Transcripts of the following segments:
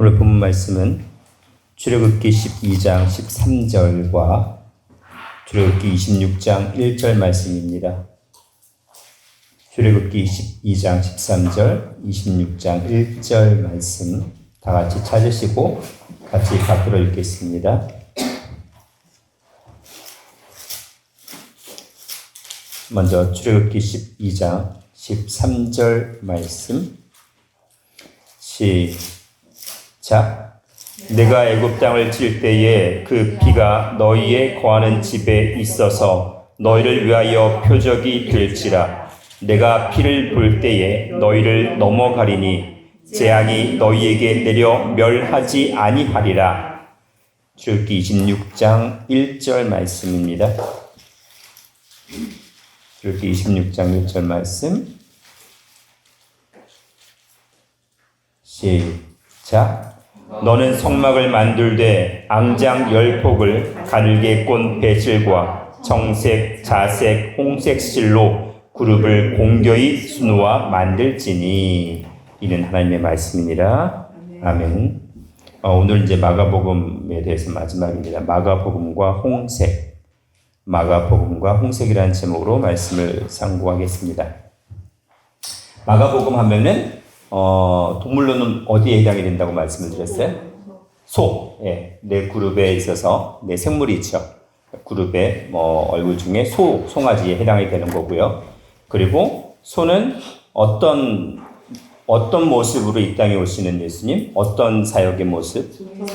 오늘 본문 말씀은 출애굽기 12장 13절과 출애굽기 26장 1절 말씀입니다. 출애굽기 12장 13절, 26장 1절 말씀 다 같이 찾으시고 같이 받들어 읽겠습니다. 먼저 출애굽기 12장 13절 말씀 시작. 내가 애굽 땅을 칠 때에 그 비가 너희의 거하는 집에 있어서 너희를 위하여 표적이 될지라. 내가 피를 볼 때에 너희를 넘어가리니 재앙이 너희에게 내려 멸하지 아니하리라. 출애굽기 26장 1절 말씀입니다. 출애굽기 26장 1절 말씀 시작. 너는 성막을 만들되 앙장 10폭을 가늘게 꼰 배실과 청색, 자색, 홍색 실로 그룹을 공교히 수놓아 만들지니. 이는 하나님의 말씀입니다. 아멘. 오늘 이제 마가복음에 대해서 마지막입니다. 마가복음과 홍색. 마가복음과 홍색이라는 제목으로 말씀을 상고하겠습니다. 마가복음 하면은 동물로는 어디에 해당이 된다고 말씀을 드렸어요? 소. 예, 내 그룹에 있어서 내 생물이 있죠. 그룹의 얼굴 중에 송아지에 해당이 되는 거고요. 그리고 소는 어떤 모습으로 이 땅에 오시는 예수님, 어떤 사역의 모습?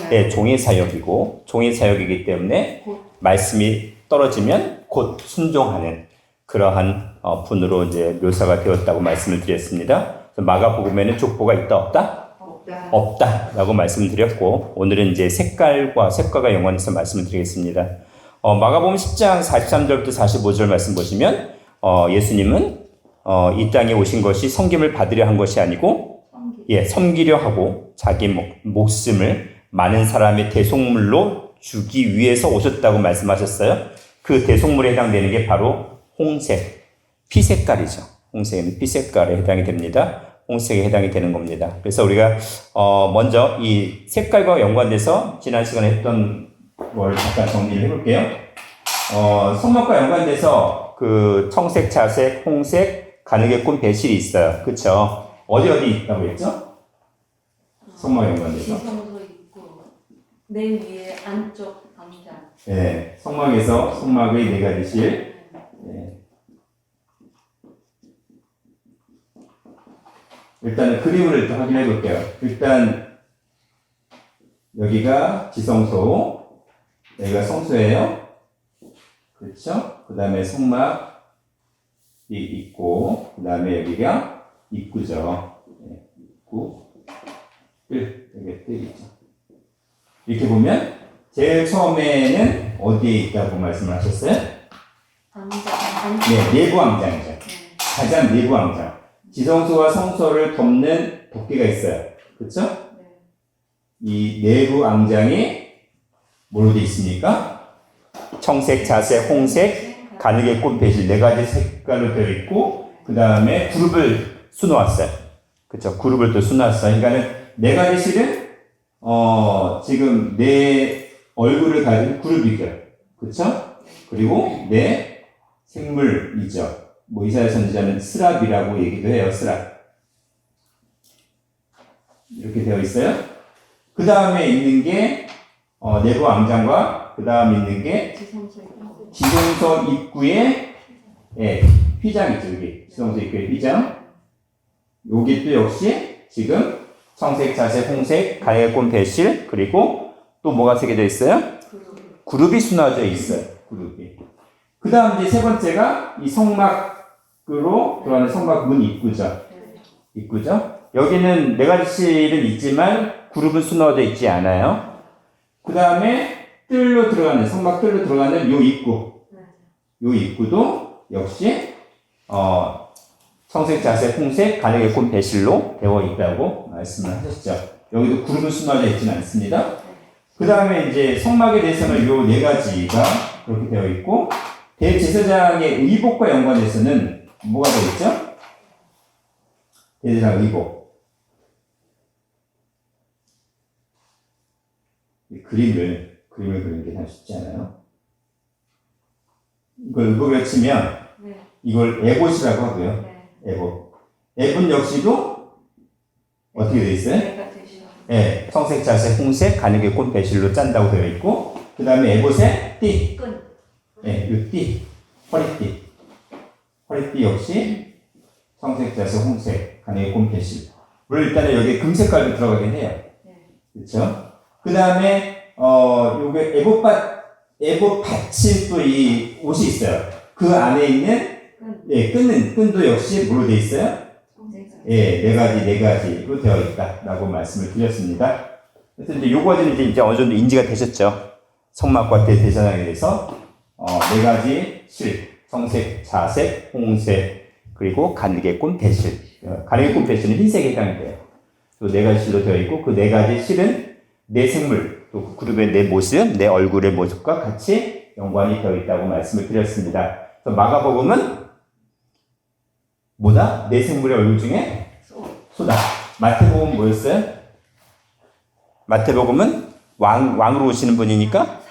네, 종의 사역이고, 종의 사역이기 때문에 말씀이 떨어지면 곧 순종하는 그러한 분으로 이제 묘사가 되었다고 말씀을 드렸습니다. 마가복음에는 족보가 있다 없다? 없다라고 말씀을 드렸고, 오늘은 이제 색깔과 연관해서 말씀을 드리겠습니다. 마가복음 10장 43절부터 45절 말씀 보시면 예수님은 이 땅에 오신 것이 섬김을 받으려 한 것이 아니고 섬기려 하고 자기 목숨을 많은 사람의 대속물로 주기 위해서 오셨다고 말씀하셨어요. 그 대속물에 해당되는 게 바로 홍색, 피색깔이죠. 홍색은 피색깔에 해당이 됩니다. 홍색에 해당이 되는 겁니다. 그래서 우리가 먼저 이 색깔과 연관돼서 지난 시간에 했던 걸 잠깐 정리를 해볼게요. 성막과 연관돼서 그 청색, 자색, 홍색, 가늘게 꼰 배실이 있어요. 그렇죠? 어디 있다고 했죠? 성막과 연관돼서. 지성소 있고 맨 위에 안쪽 방장. 네, 성막의 네 가지 실. 네. 일단은 그림을 일단 확인해 볼게요. 일단 여기가 지성소, 여기가 성소예요. 그렇죠? 그 다음에 성막이 있고, 그 다음에 여기가 입구죠. 네, 입구, 여기 있죠. 이렇게 보면 제일 처음에는 어디에 있다고 말씀을 하셨어요? 네, 내부 앙장이죠. 가장 내부 앙장. 지성소와 성소를 덮는 덮개가 있어요. 그렇죠? 네. 이 내부 앙장이 뭘로 되어 있습니까? 청색, 자색, 홍색, 가늘게 꼰 배실 네 가지 색깔로 되어 있고, 그 다음에 그룹을 수놓았어요. 그렇죠? 그룹을 또 수놓았어요. 그러니까는 네 가지 실은 지금 내 얼굴을 가진 그룹이죠. 그렇죠? 그리고 내 생물이죠. 이사야 선지자는 스랍이라고 얘기도 해요. 스랍. 이렇게 되어 있어요. 그 다음에 있는 게 내부 앙장과 그 다음에 있는 게 지성소 입구에 휘장이죠. 여기 지성소 입구에 휘장. 여기 또 역시 지금 청색, 자색, 홍색, 가늘게 꼰 배실, 그리고 또 뭐가 새겨져 있어요? 그룹이 수놓아져 있어요. 그룹이. 그 다음 이제 세 번째가 이 성막으로 들어가는 성막 문 입구죠. 입구죠. 여기는 네 가지 실은 있지만 그룹은 수놓아져 있지 않아요. 그 다음에 뜰로 들어가는, 성막 뜰로 들어가는 요 입구. 요 입구도 역시 청색, 자색, 홍색, 가늘게 꼰 배실로 되어 있다고 말씀을 하셨죠. 여기도 그룹은 수놓아져 있지는 않습니다. 그 다음에 이제 성막에 대해서는 요 네 가지가 그렇게 되어 있고, 대제사장의 의복과 연관해서는 뭐가 되어 있죠? 대제사장 의복. 그림을 그리는 게 참 쉽지 않아요. 이걸 의복이라 치면 네. 이걸 에봇이라고 하고요. 네. 에봇. 에봇 역시도 어떻게 되어 있어요? 내가 되시는. 예, 청색, 자색, 홍색, 가늘게 꽃 배실로 짠다고 되어 있고, 그 다음에 에봇의 띠. 끈. 예, 이 띠. 허리띠. 허리띠 역시 청색, 자색, 홍색, 가늘게 꽃 배실. 물론 일단은 여기에 금색깔도 들어가긴 해요. 네. 그렇죠? 그 다음에 요게 에봇 받침 또 이 옷이 있어요. 그 안에 있는 끈. 예, 끈도 역시 뭐로 되어 있어요? 청색. 예, 네 가지로 되어 있다라고 말씀을 드렸습니다. 그래서 이제 요거는 이제 어느 정도 인지가 되셨죠? 성막과 대전하게 돼서 네 가지 실, 청색, 자색, 홍색, 그리고 가늘게꾼 배실. 가늘게꾼 배실은 흰색에 해당이 돼요. 또 네 가지 실로 되어 있고 그 네 가지 실은 내 생물, 또 그 그룹의 내 모습, 내 얼굴의 모습과 같이 연관이 되어 있다고 말씀을 드렸습니다. 그래서 마가복음은 뭐다? 내 생물의 얼굴 중에 소다. 마태복음은 뭐였어요? 마태복음은 왕으로 오시는 분이니까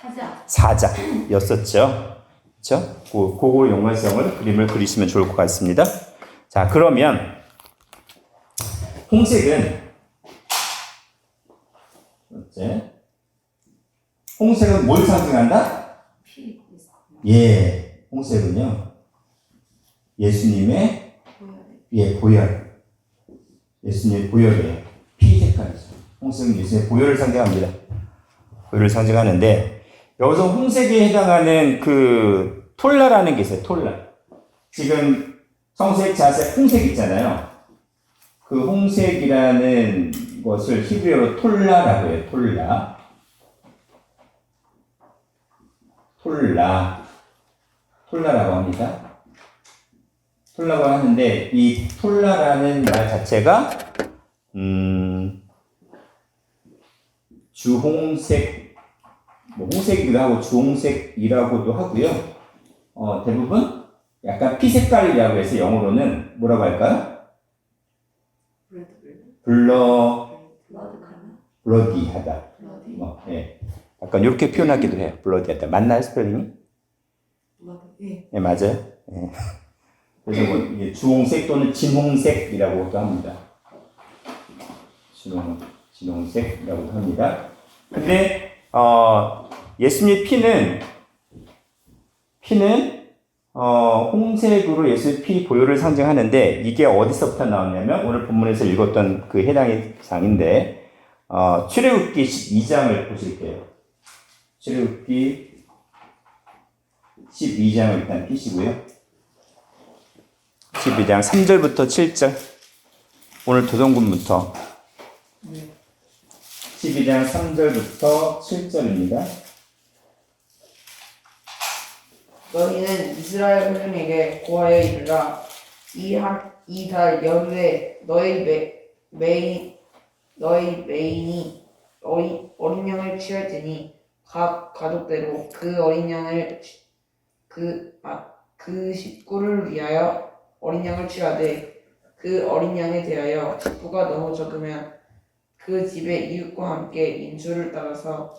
사자였었죠. 그렇죠? 그거 연관성을 그림을 그리시면 좋을 것 같습니다. 자, 그러면 홍색은 뭘 상징한다? 피. 예, 홍색은요. 예수님의 보혈. 예수님의 보혈이에요. 피 색깔이죠. 홍색은 예수님의 보혈을 상징합니다. 보혈을 상징하는데 여기서 홍색에 해당하는 그 톨라라는 게 있어요. 톨라. 지금 청색, 자색, 홍색 있잖아요. 그 홍색이라는 것을 히브리어로 톨라라고 해요. 톨라라고 합니다. 톨라고 하는데 이 톨라라는 말 자체가 주홍색, 홍색이기도 하고 주홍색이라고도 하고요. 대부분 약간 피색깔이라고 해서 영어로는 뭐라고 할까요? 블러디하다. 예. 약간 이렇게 표현하기도 해요. 블러디하다. 맞나요, 스펠링이? 예, 맞아요. 예. 그래서 뭐 이게 주홍색 또는 진홍색이라고도 합니다. 진홍색이라고도 합니다. 근데 예수님의 피는 홍색으로 예수의 피 보혈을 상징하는데 이게 어디서부터 나왔냐면 오늘 본문에서 읽었던 그 해당의 장인데 출애굽기 12장을 보실게요. 출애굽기 12장을 일단 피시고요. 12장 3절부터 7절 오늘 도전군부터 12장 3절부터 7절입니다. 너희는 이스라엘 회중에게 고하여 이르라. 이 달 열흘에 너희 메인이 어린 양을 취할 테니 각 가족대로 그 어린 양을 그 식구를 위하여 어린 양을 취하되 그 어린 양에 대하여 식구가 너무 적으면 그 집의 이웃과 함께 인수를 따라서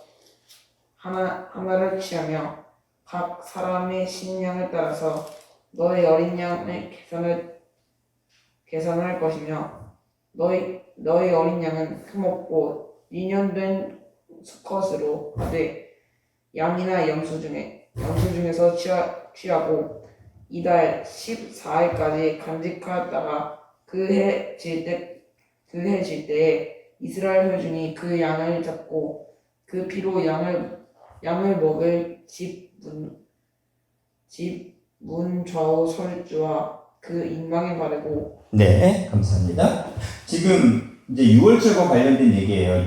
하나를 취하며 각 사람의 식량을 따라서 너의 어린 양의 계산할 것이며 너희 어린 양은 흠없고 2년 된 수컷으로 하되 양이나 염소 중에서 취하고 이달 14일까지 간직하다가 그 해 질 때에 이스라엘 회중이 그 양을 잡고 그 피로 양을 먹을 집 문 좌우 설주와 그 인방에 바르고. 네, 감사합니다. 지금 이제 6월절과 관련된 얘기예요.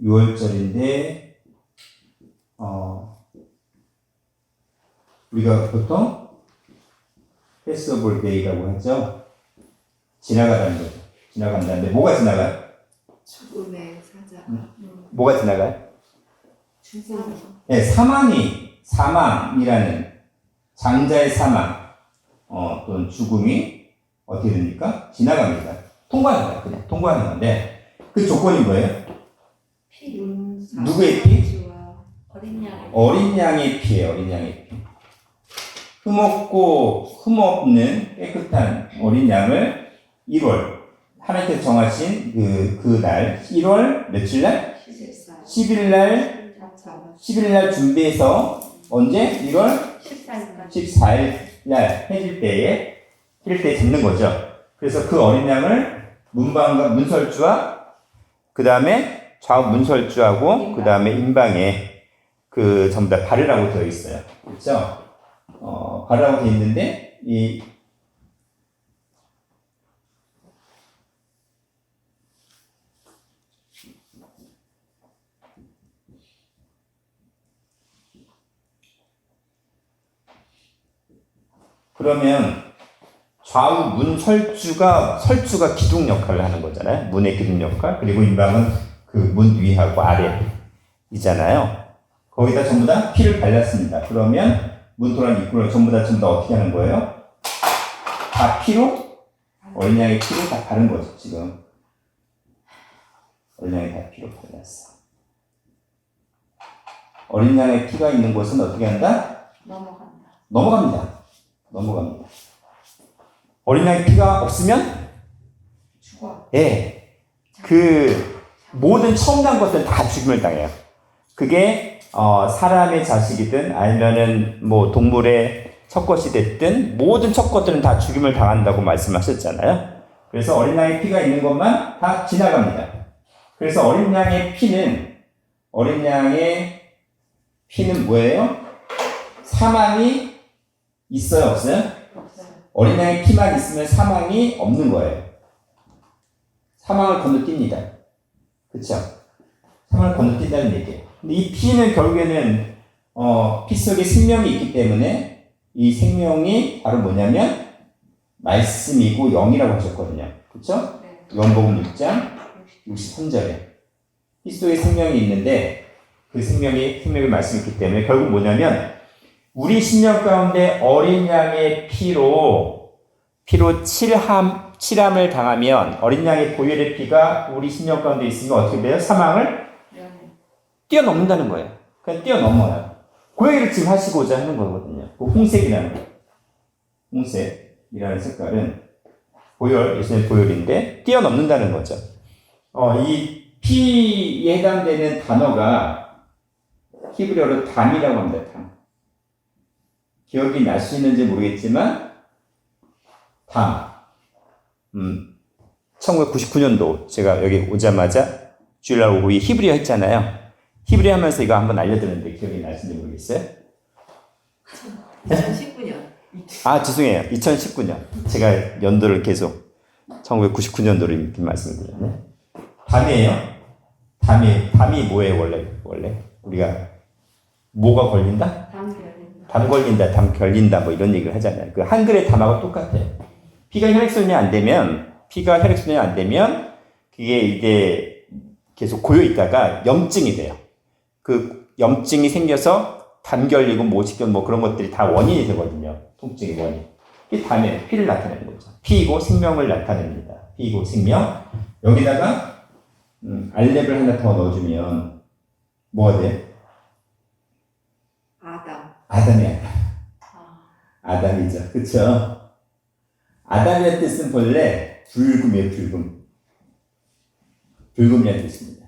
6월절인데 우리가 보통 패스오브 데이라고 하죠. 지나가다는 거죠. 지나간다는데 뭐가 지나가요? 죽음의 사자. 뭐가 지나가요? 죽음. 네, 사망이라는 장자의 사망, 또는 죽음이 어떻게 됩니까? 지나갑니다. 통과합니다. 그냥 통과하는 건데 그 조건이 뭐예요? 피. 누구의 피? 어린 양의 어린 양의 피예요. 어린 양의 피. 흠없고 흠없는 깨끗한 어린 양을 1월 하나님께서 정하신 그날 1월 며칠 날? 10일 날 10일 날 준비해서 언제? 1월 14일 날 해질 때에 잡는 거죠. 그래서 그 어린 양을 문방과 문설주와 그 다음에 좌우 문설주하고 그 다음에 임방에 그 전부 다 바르라고 되어 있어요. 그렇죠? 바르라고 되어 있는데 그러면 좌우 문 설주가 기둥 역할을 하는 거잖아요. 문의 기둥 역할. 그리고 임방은 그 문 위하고 아래이잖아요. 거기다 전부 다 피를 발랐습니다. 그러면 문토랑 입구를 전부 다 어떻게 하는 거예요? 다 피로? 어린 양의 피로 다 바른 거죠, 지금. 어린 양이 다 피로 발랐어. 어린 양의 피가 있는 곳은 어떻게 한다? 넘어갑니다. 어린 양의 피가 없으면? 죽어. 예. 그 모든 처음 난 것들은 다 죽임을 당해요. 그게 사람의 자식이든 아니면은 뭐 동물의 첫 것이 됐든 모든 첫 것들은 다 죽임을 당한다고 말씀하셨잖아요. 그래서 어린 양의 피가 있는 것만 다 지나갑니다. 그래서 어린 양의 피는 뭐예요? 사망이 있어요, 없어요? 어린 양의 피만 있으면 사망이 없는 거예요. 사망을 건너뜁니다. 그쵸? 사망을 건너뛴다는 얘기예요. 근데 이 피는 결국에는 피 속에 생명이 있기 때문에 이 생명이 바로 뭐냐면 말씀이고 영이라고 하셨거든요. 그쵸? 요한복음 6장 63절에 피 속에 생명이 있는데 그 생명의 말씀이 있기 때문에 결국 뭐냐면 우리 심령 가운데 어린 양의 피로 칠함을 당하면 어린 양의 보혈의 피가 우리 심령 가운데 있으면 어떻게 돼요? 사망을 뛰어넘는다는 거예요. 그냥 뛰어넘어요. 그 얘기를 지금 하시고자 하는 거거든요. 그 홍색이라는 거. 홍색이라는 색깔은 예수님의 보혈인데 뛰어넘는다는 거죠. 이 피에 해당되는 단어가 히브리어로 담이라고 합니다. 담. 기억이 나시는지 모르겠지만 담. 1999년도 제가 여기 오자마자 주일날 오후 이 히브리어 했잖아요. 히브리어 하면서 이거 한번 알려드렸는데 기억이 나시는지 모르겠어요? 2019년. 죄송해요. 2019년. 제가 연도를 계속 1999년도로 이렇게 말씀을 드렸네. 담이에요. 담이 뭐예요, 원래? 우리가 뭐가 걸린다? 담 걸린다, 담 결린다, 뭐 이런 얘기를 하잖아요. 그 한글의 담하고 똑같아요. 피가 혈액순환이 안 되면, 그게 이제 계속 고여 있다가 염증이 돼요. 그 염증이 생겨서 담 결리고 모직견 뭐 그런 것들이 다 원인이 되거든요. 통증의 원인. 이 담에 피를 나타내는 거죠. 피이고 생명을 나타냅니다. 피이고 생명. 여기다가 알렙을 하나 더 넣어주면 뭐가 돼요? 아담이야. 아담이죠. 그쵸? 아담이라는 뜻은 본래 불금이에요, 불금이라는 뜻입니다.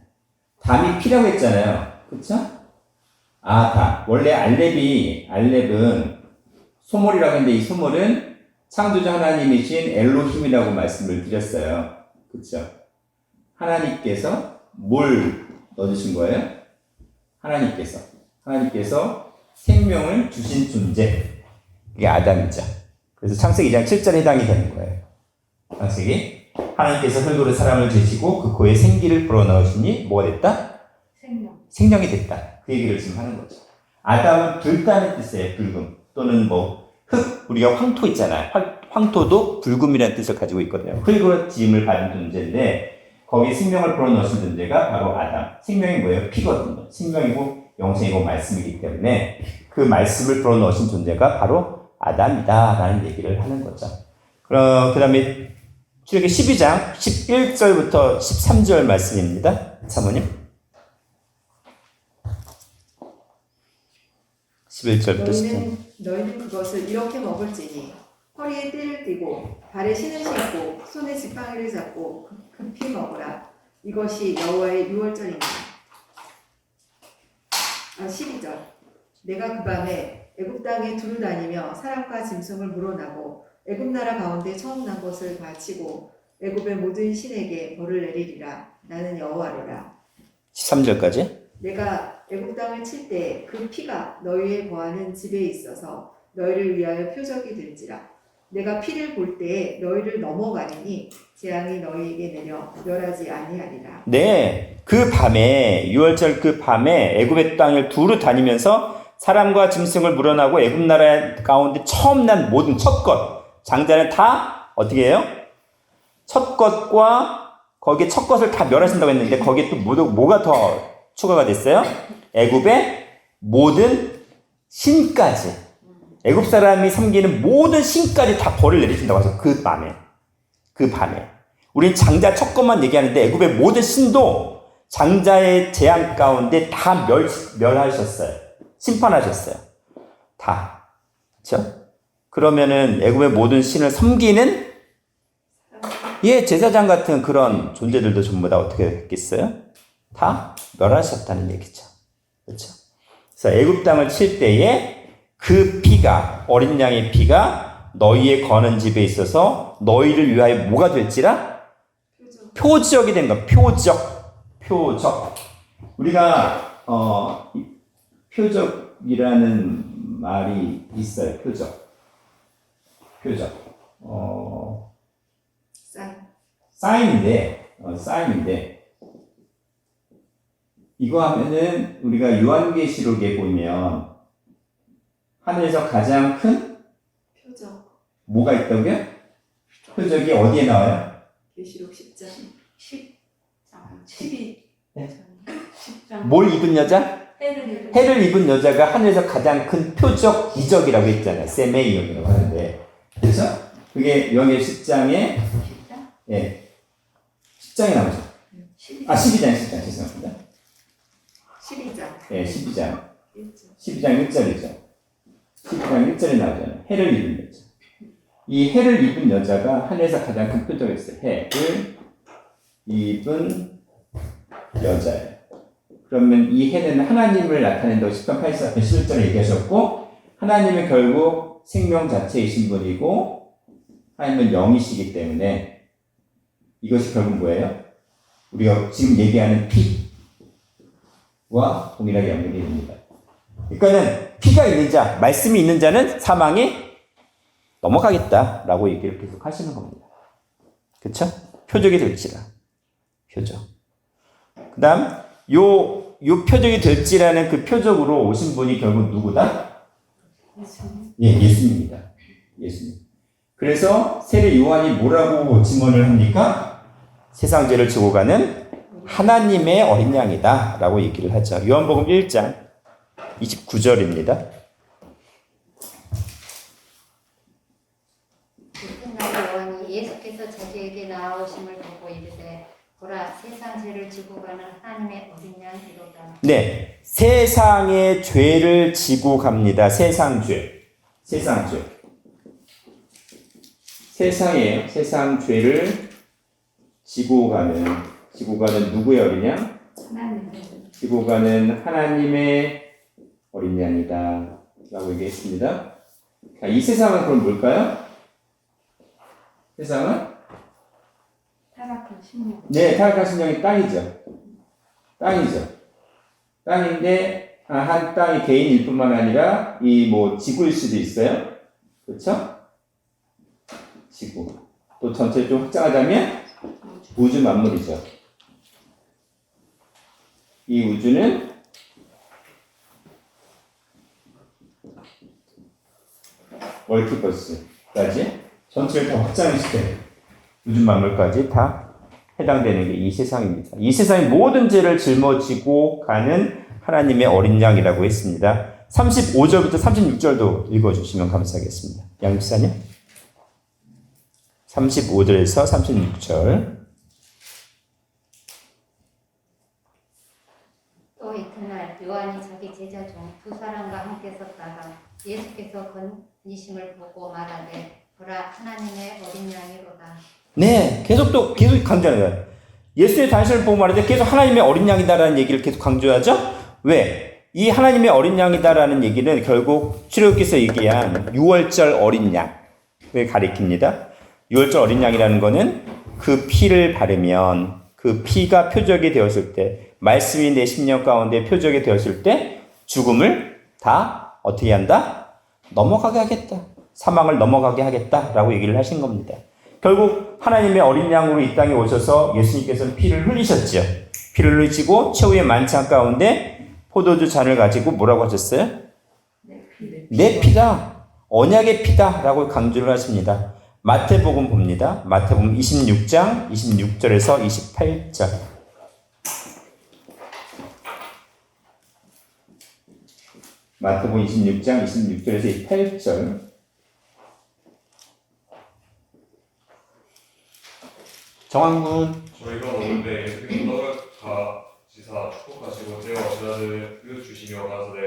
담이 피라고 했잖아요. 그쵸? 담. 원래 알렙은 소몰이라고 했는데 이 소몰은 창조주 하나님이신 엘로힘이라고 말씀을 드렸어요. 그쵸? 하나님께서 뭘 넣어주신 거예요? 하나님께서 생명을 주신 존재. 이게 아담이죠. 그래서 창세기 2장 7절에 해당이 되는 거예요. 창세기. 하나님께서 흙으로 사람을 지으시고 그 코에 생기를 불어넣으시니 뭐가 됐다? 생명이 됐다. 그 얘기를 지금 하는 거죠. 아담은 불다는 뜻이에요. 불금. 또는 흙. 우리가 황토 있잖아요. 황토도 불금이라는 뜻을 가지고 있거든요. 흙으로 지음을 받은 존재인데 거기에 생명을 불어넣으신 존재가 바로 아담. 생명이 뭐예요? 피거든요. 생명이고 영생이고 말씀이기 때문에 그 말씀을 불어넣으신 존재가 바로 아담이다라는 얘기를 하는 거죠. 그 다음에 출애굽기 12장 11절부터 13절 말씀입니다. 사모님. 11절부터 10절. 너희는 그것을 이렇게 먹을지니 허리에 띠를 띠고 발에 신을 신고 손에 지팡이를 잡고 급히 먹으라. 이것이 여호와의 유월절이니라. 12절. 내가 그 밤에 애굽 땅에 두루 다니며 사람과 짐승을 물어나고 애굽 나라 가운데 처음 난 것을 다 치고 애굽의 모든 신에게 벌을 내리리라. 나는 여호와로라. 13절까지. 내가 애굽 땅을 칠 때 그 피가 너희의 거하는 집에 있어서 너희를 위하여 표적이 될지라. 내가 피를 볼 때에 너희를 넘어가리니 재앙이 너희에게 내려 멸하지 아니하리라. 네, 그 밤에 6월절 그 밤에 애굽의 땅을 두루 다니면서 사람과 짐승을 물어나고 애굽 나라 가운데 처음 난 모든 첫 것, 장자는 다 어떻게 해요? 첫 것과 거기에 첫 것을 다 멸하신다고 했는데 거기에 또 뭐가 더 추가가 됐어요? 애굽의 모든 신까지. 애굽 사람이 섬기는 모든 신까지 다 벌을 내리신다고 하죠. 그 밤에. 우린 장자 첫 것만 얘기하는데 애굽의 모든 신도 장자의 재앙 가운데 다 멸하셨어요. 심판하셨어요. 다. 그렇죠? 그러면은 애굽의 모든 신을 섬기는 제사장 같은 그런 존재들도 전부 다 어떻게 했겠어요? 다 멸하셨다는 얘기죠. 그렇죠? 그래서 애굽 땅을 칠 때에 그 피가, 어린 양의 피가 너희의 거는 집에 있어서 너희를 위하여 뭐가 될지라? 표적이 된 거. 표적. 우리가 표적이라는 말이 있어요. 표적. 사인인데 이거 하면은 우리가 요한계시록에 보면 하늘에서 가장 큰 표적. 뭐가 있다고요? 표적이 어디에 나와요? 계시록 10장. 12. 네. 10장. 뭘 입은 여자? 해를 입은 여자가 하늘에서 가장 큰 표적 기적이라고 했잖아요. 세메이온이라고 하는데. 그래서 그게 요한계시록 10장에 10장에 나오죠. 12장 죄송합니다. 12장. 12장 1절. 12장 1절이죠. 12장 1절에 나오잖아요. 해를 입은 여자. 이 해를 입은 여자가 하늘에서 가장 큰 표적이었어요. 해를 입은 여자예요. 그러면 이 해는 하나님을 나타낸다고 10편 84편 11절에 얘기하셨고, 하나님은 결국 생명 자체이신 분이고 하나님은 영이시기 때문에 이것이 결국 뭐예요? 우리가 지금 얘기하는 피와 동일하게 연결이 됩니다. 그러니까는 피가 있는 자, 말씀이 있는 자는 사망에 넘어가겠다라고 얘기를 계속 하시는 겁니다. 그렇죠? 표적이 될지라. 표적. 그 다음 요 표적이 될지라는 그 표적으로 오신 분이 결국 누구다? 예수님입니다. 예수님. 그래서 세례 요한이 뭐라고 증언을 합니까? 세상 죄를 지고 가는 하나님의 어린 양이다 라고 얘기를 하죠. 요한복음 1장 29절입니다. 이튿날 요한이 예수께서 자기에게 나아오심을 보고 이르되 보라 세상 죄를 지고 가는 하나님의 어린 양이로다. 네, 세상의 죄를 지고 갑니다. 세상 죄. 세상이에요. 세상 죄를 지고 가는 누구의 어린 양? 지고 가는 하나님의 어린 양이다 라고 얘기했습니다. 자, 이 세상은 그럼 뭘까요? 세상은? 타락한 신령. 네, 타락한 신령이 땅이죠. 땅인데 한 땅이 개인일 뿐만 아니라 이 지구일 수도 있어요. 그렇죠? 지구. 또 전체를 좀 확장하자면 우주 만물이죠. 이 우주는 멀티버스까지 전체를 다 확장했을 때 우주 만물까지 다 해당되는 게 이 세상입니다. 이 세상의 모든 죄를 짊어지고 가는 하나님의 어린 양이라고 했습니다. 35절부터 36절도 읽어주시면 감사하겠습니다. 양 목사님. 35절에서 36절. 또 이튿날 요한이 자기 제자 중 두 사람과 함께 섰다가 예수께서 건지심을 보고 말하되 보라 하나님의 어린 양이로다. 네, 계속 강조하는 거예요. 예수의 단신을 보고 말하되 계속 하나님의 어린 양이다라는 얘기를 계속 강조하죠. 왜? 이 하나님의 어린 양이다라는 얘기는 결국 출애굽기에서 얘기한 6월절 어린 양을 가리킵니다. 6월절 어린 양이라는 거는 그 피를 바르면 그 피가 표적이 되었을 때, 말씀이 내 심령 가운데 표적이 되었을 때 죽음을 다 어떻게 한다? 넘어가게 하겠다. 사망을 넘어가게 하겠다라고 얘기를 하신 겁니다. 결국 하나님의 어린 양으로 이 땅에 오셔서 예수님께서는 피를 흘리셨죠. 피를 흘리시고 최후의 만찬 가운데 포도주 잔을 가지고 뭐라고 하셨어요? 내 피가 언약의 피다라고 강조를 하십니다. 마태복음 봅니다. 마태복음 26장 26절에서 28절. 마태복음 26장 26절에서 28절. 정한군. 저희가 오는데 예수께서 떡을 지사 축복하시고 떼어 제자들을 주시며 가라사대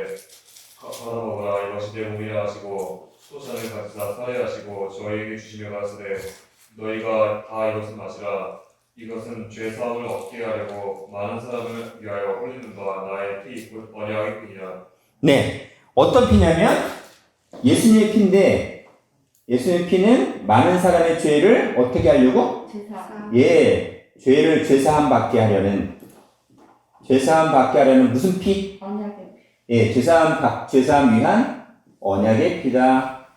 받아 먹으라 이것이 내 몸이라 하시고 또 잔을 가지사 살해하시고 저희에게 주시며 가라사대 너희가 다 이것을 마시라 이것은 죄 사함을 얻게 하려고 많은 사람을 위하여 흘리는 바 나의 피 곧 언약의 피니라. 네, 어떤 피냐면 예수님의 피인데 예수님의 피는 많은 사람의 죄를 어떻게 하려고? 예, 죄사함 받게 하려는 무슨 피? 언약의 피. 예, 죄사함 위한 언약의 피다.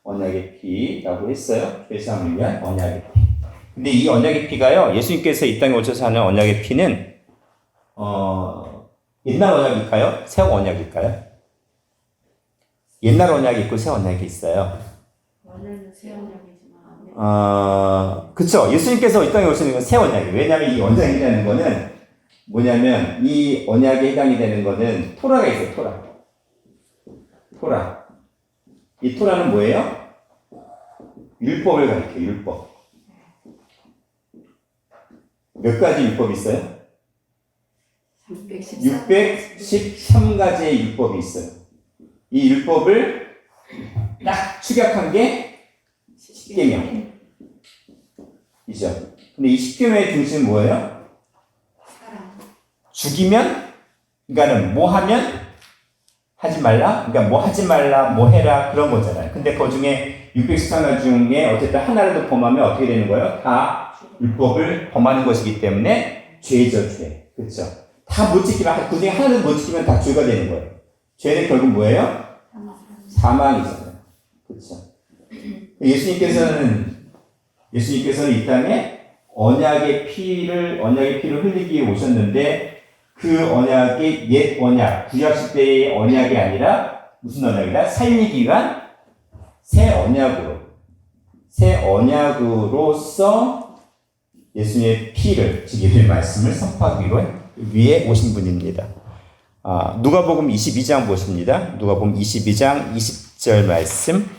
언약의 피라고 했어요. 죄사함을 위한 언약의 피. 근데 이 언약의 피가요, 예수님께서 이 땅에 오셔서 하는 언약의 피는 옛날 언약일까요? 새 언약일까요? 옛날 언약이 있고 새 언약이 있어요. 원래는 새 언약이지만 그쵸. 예수님께서 이 땅에 오시는 건 새 언약이에요. 왜냐하면 이 언약이라는 거는 뭐냐면 이 언약에 해당이 되는 거는 토라가 있어요. 토라. 이 토라는 뭐예요? 율법을 가리켜요. 율법. 몇 가지 율법이 있어요? 613가지의 율법이 있어요. 이 율법을 딱 축약한 게 10계명. 이죠. 근데 이 10계명의 중심은 뭐예요? 죽이면, 그러니까는 뭐 하면 하지 말라? 그러니까 뭐 하지 말라, 뭐 해라, 그런 거잖아요. 근데 그 중에 613가지 중에 어쨌든 하나라도 범하면 어떻게 되는 거예요? 다 율법을 범하는 것이기 때문에 죄죠, 죄. 그렇죠? 다 못 지키면, 그 중에 하나도 못 지키면 다 죄가 되는 거예요. 죄는 결국 뭐예요? 사망이잖아요. 그렇죠? 예수님께서는 이 땅에 언약의 피를 흘리기 위해 오셨는데 그 언약이 옛 언약, 구약 시대의 언약이 아니라 무슨 언약이다? 삶이기 위한 새 언약으로서 예수님의 피를, 즉 예수님의 말씀을 선포하기 위해 오신 분입니다. 누가복음 22장 보십니다. 누가복음 22장 20절 말씀.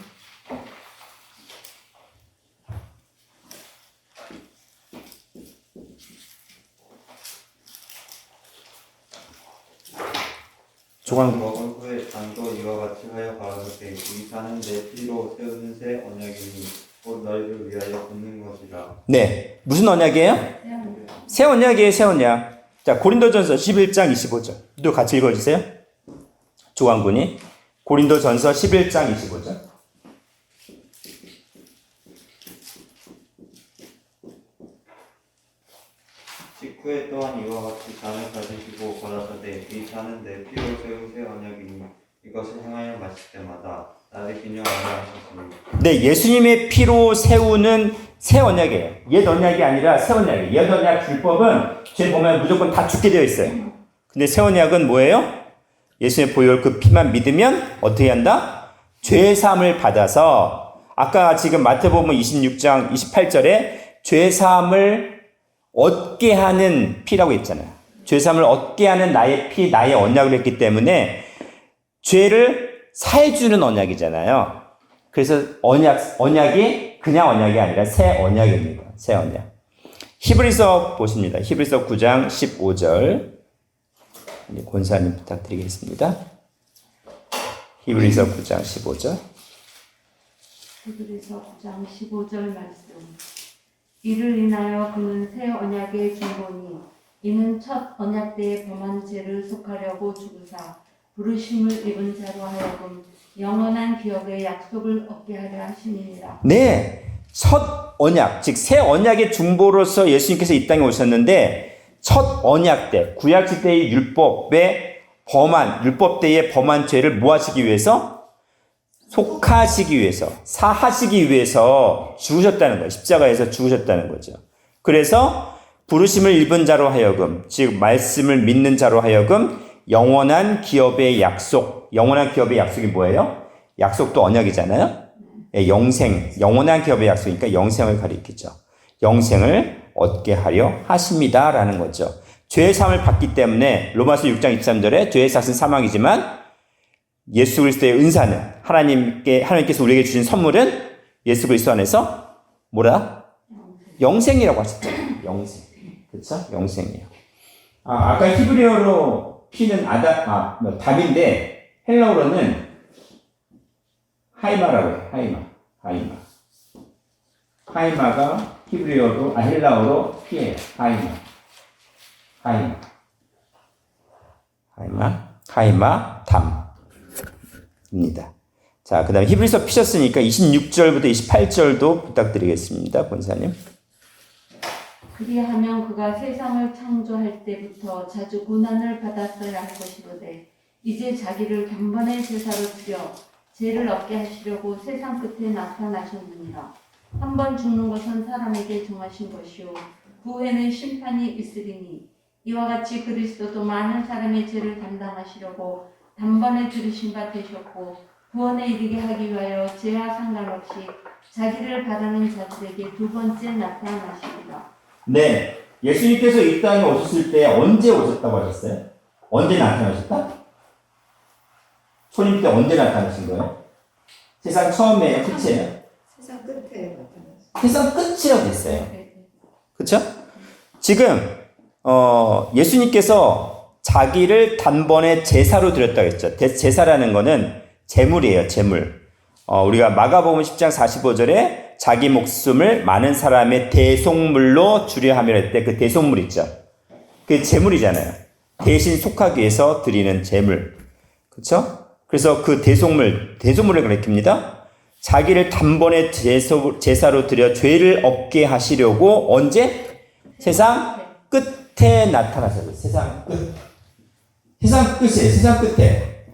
조광. 먹은 후에 잔도 이와 같이 하여 가라사대 이 잔은 내 피로 세우는 새 언약이니 곧 너희를 위하여 붓는 것이라. 네, 무슨 언약이에요? 새 언약이에요, 새 언약. 자, 고린도전서 11장 25절. 또 같이 읽어주세요. 조광군이 고린도전서 11장 25절. 직후에 또한 이와 같이 잔을 가지시고 가라사대 이 잔은 내 피로 세운 새 언약이니 이것을 행하여 마실 때마다 나를 기념하라 하셨으니. 네, 예수님의 피로 세우는 새 언약이에요. 옛 언약이 아니라 새 언약이에요. 옛 언약 율법은 죄 보면 무조건 다 죽게 되어 있어요. 근데 새 언약은 뭐예요? 예수님의 보혈 그 피만 믿으면 어떻게 한다? 죄 사함을 받아서 아까 지금 마태복음 26장 28절에 죄 사함을 얻게 하는 피라고 했잖아요. 죄 사함을 얻게 하는 나의 피, 나의 언약을 했기 때문에 죄를 사해주는 언약이잖아요. 그래서 언약이 그냥 언약이 아니라 새 언약입니다. 새 언약. 히브리서 보십니다. 히브리서 9장 15절. 권사님 부탁드리겠습니다. 히브리서 9장 15절. 히브리서 9장 15절 말씀. 이를 인하여 그는 새 언약의 중보니 이는 첫 언약 때의 범한 죄를 속하려고 죽으사 부르심을 입은 자로 하여금 영원한 기업의 약속을 얻게 하려 하심이니라. 네, 첫 언약, 즉 새 언약의 중보로서 예수님께서 이 땅에 오셨는데 첫 언약 때, 구약 시대의 율법 때의 범한 죄를 뭐 하시기 위해서? 속하시기 위해서, 사하시기 위해서 죽으셨다는 거예요. 십자가에서 죽으셨다는 거죠. 그래서 부르심을 입은 자로 하여금, 즉 말씀을 믿는 자로 하여금 영원한 기업의 약속, 영원한 기업의 약속이 뭐예요? 약속도 언약이잖아요. 영생, 영원한 기업의 약속이니까 영생을 가리키죠. 영생을 얻게 하려 하십니다라는 거죠. 죄의 사함을 받기 때문에 로마서 6장 23절에 죄의 삭은 사망이지만 예수 그리스도의 은사는 하나님께서 우리에게 주신 선물은 예수 그리스도 안에서 뭐라? 영생이라고 하셨죠. 영생. 그렇죠? 영생이에요. 아까 히브리어로 피는 답인데 헬라어로는 하이마라고 해요. 하이마가 히브리어로 헬라어로 피예요. 하이마 담입니다. 자, 그다음에 히브리서 피셨으니까 26절부터 28절도 부탁드리겠습니다, 권사님. 그리하면 그가 세상을 창조할 때부터 자주 고난을 받았어야 할 것이로되 이제 자기를 단번에 제사로 드려 죄를 얻게 하시려고 세상 끝에 나타나셨느니라. 한 번 죽는 것은 사람에게 정하신 것이요 그 후에는 심판이 있으리니 이와 같이 그리스도도 많은 사람의 죄를 담당하시려고 단번에 들으신 바 되셨고 구원에 이르게 하기 위하여 죄와 상관없이 자기를 바라는 자들에게 두 번째 나타나시리라. 네, 예수님께서 이 땅에 오셨을 때 언제 오셨다고 하셨어요? 언제 나타나셨다? 초림 때 언제 나타나신 거예요? 세상 처음이에요? 끝이에요? 세상 끝에 나타났어요. 세상 끝이라고 됐어요. 그렇죠? 지금 예수님께서 자기를 단번에 제사로 드렸다고 했죠. 제사라는 거는 제물이에요. 제물. 우리가 마가복음 10장 45절에 자기 목숨을 많은 사람의 대속물로 주려 하며 했대. 그 대속물 있죠. 그게 제물이잖아요. 대신 속하기 위해서 드리는 제물. 그렇죠? 그래서 그 대속물을 가리킵니다. 자기를 단번에 제사로 드려 죄를 얻게 하시려고 언제? 세상 끝에 나타나셨어요. 세상 끝. 세상 끝이에요. 세상 끝에.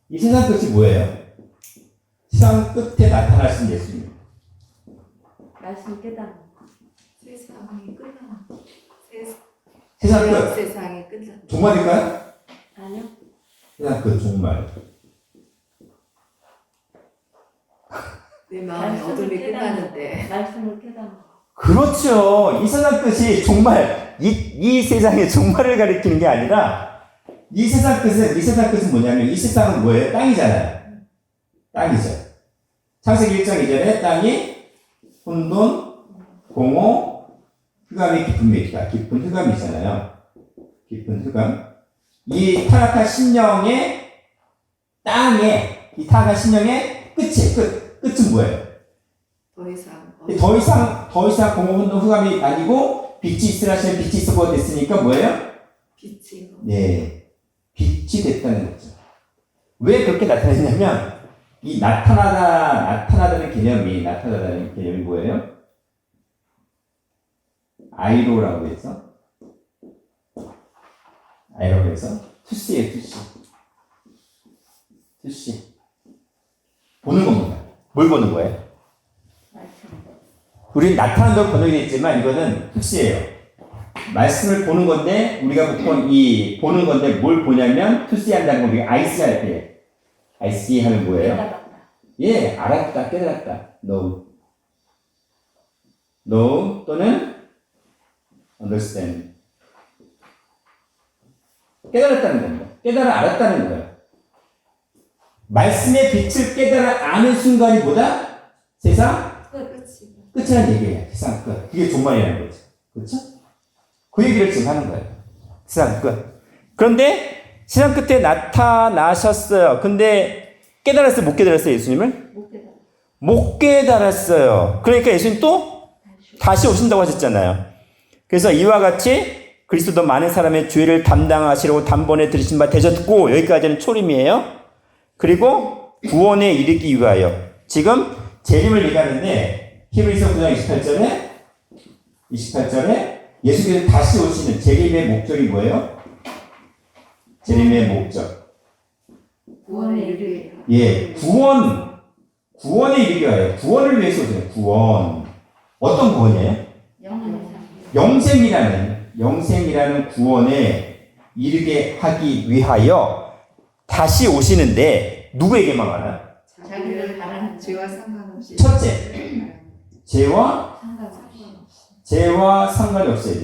이 세상 끝이 뭐예요? 세상 끝에 나타나신 예수님. 말씀 깨닫는 세상이 끝나. 세상 끝. 세상이 끝나. 종말일까요? 아니요. 세상 끝 종말. 내 마음의 어둠이 끝나는데. 말씀을 깨닫는 그렇죠. 이 세상 끝이 종말, 이 세상의 종말을 가리키는 게 아니라 이 세상 끝은 뭐냐면 이 세상은 뭐예요? 땅이잖아요. 땅이죠. 창세기 1장 2절에 땅이 혼돈, 공허, 흑암이 깊은 맥이다. 깊은 흑암이잖아요. 깊은 흑암. 이 타락한 심령의 땅에, 이 타락한 심령의 끝은 뭐예요? 더 이상 공허, 혼돈, 흑암이 아니고 빛이 있으라 하시면 빛이 있어가 됐으니까 뭐예요? 빛이. 네. 빛이 됐다는 거죠. 왜 그렇게 나타냈냐면 이 나타나다는 개념이 뭐예요? 아이로라고 해서 투시예요, 투시. 보는 겁니다. 뭘 보는 거예요? 우리는 나타난다고 번역이 됐지만 이거는 투시예요. 말씀을 보는 건데 우리가 보통 이 보는 건데 뭘 보냐면 투시한다는 거 우리가 아이스 할 때. 아이스 하면 뭐예요? 깨닫다. 예, 알았다, 깨달았다. know 또는 understand. 깨달았다는 겁니다. 알았다는 거예요. 말씀의 빛을 깨달아 아는 순간이 뭐다? 세상 끝이라는 얘기예요. 세상 끝. 그게 종말이라는 거죠. 그렇죠? 그 얘기를 지금 하는 거예요. 세상 끝. 그런데 세상 끝에 나타나셨어요. 근데 깨달았어요? 못 깨달았어요? 예수님을? 못 깨달아. 못 깨달았어요. 그러니까 예수님 또 다시 오신다고 하셨잖아요. 그래서 이와 같이 그리스도도 많은 사람의 죄를 담당하시려고 단번에 들으신 바 되셨고, 여기까지는 초림이에요. 그리고 구원에 이르기 위하여. 지금 재림을 얘기하는데 히브리서 9장 28절에 예수께서 다시 오시는 재림의 목적이 뭐예요? 재림의 목적. 구원에 이르게. 예, 구원에 이르기 위하여. 구원을 위해서 오시는 구원. 어떤 구원이에요? 영생이라는 구원에 이르게 하기 위하여 다시 오시는데 누구에게만 와요? 자기를 바라는 죄와 상관없이 첫째, 죄와 상관없이.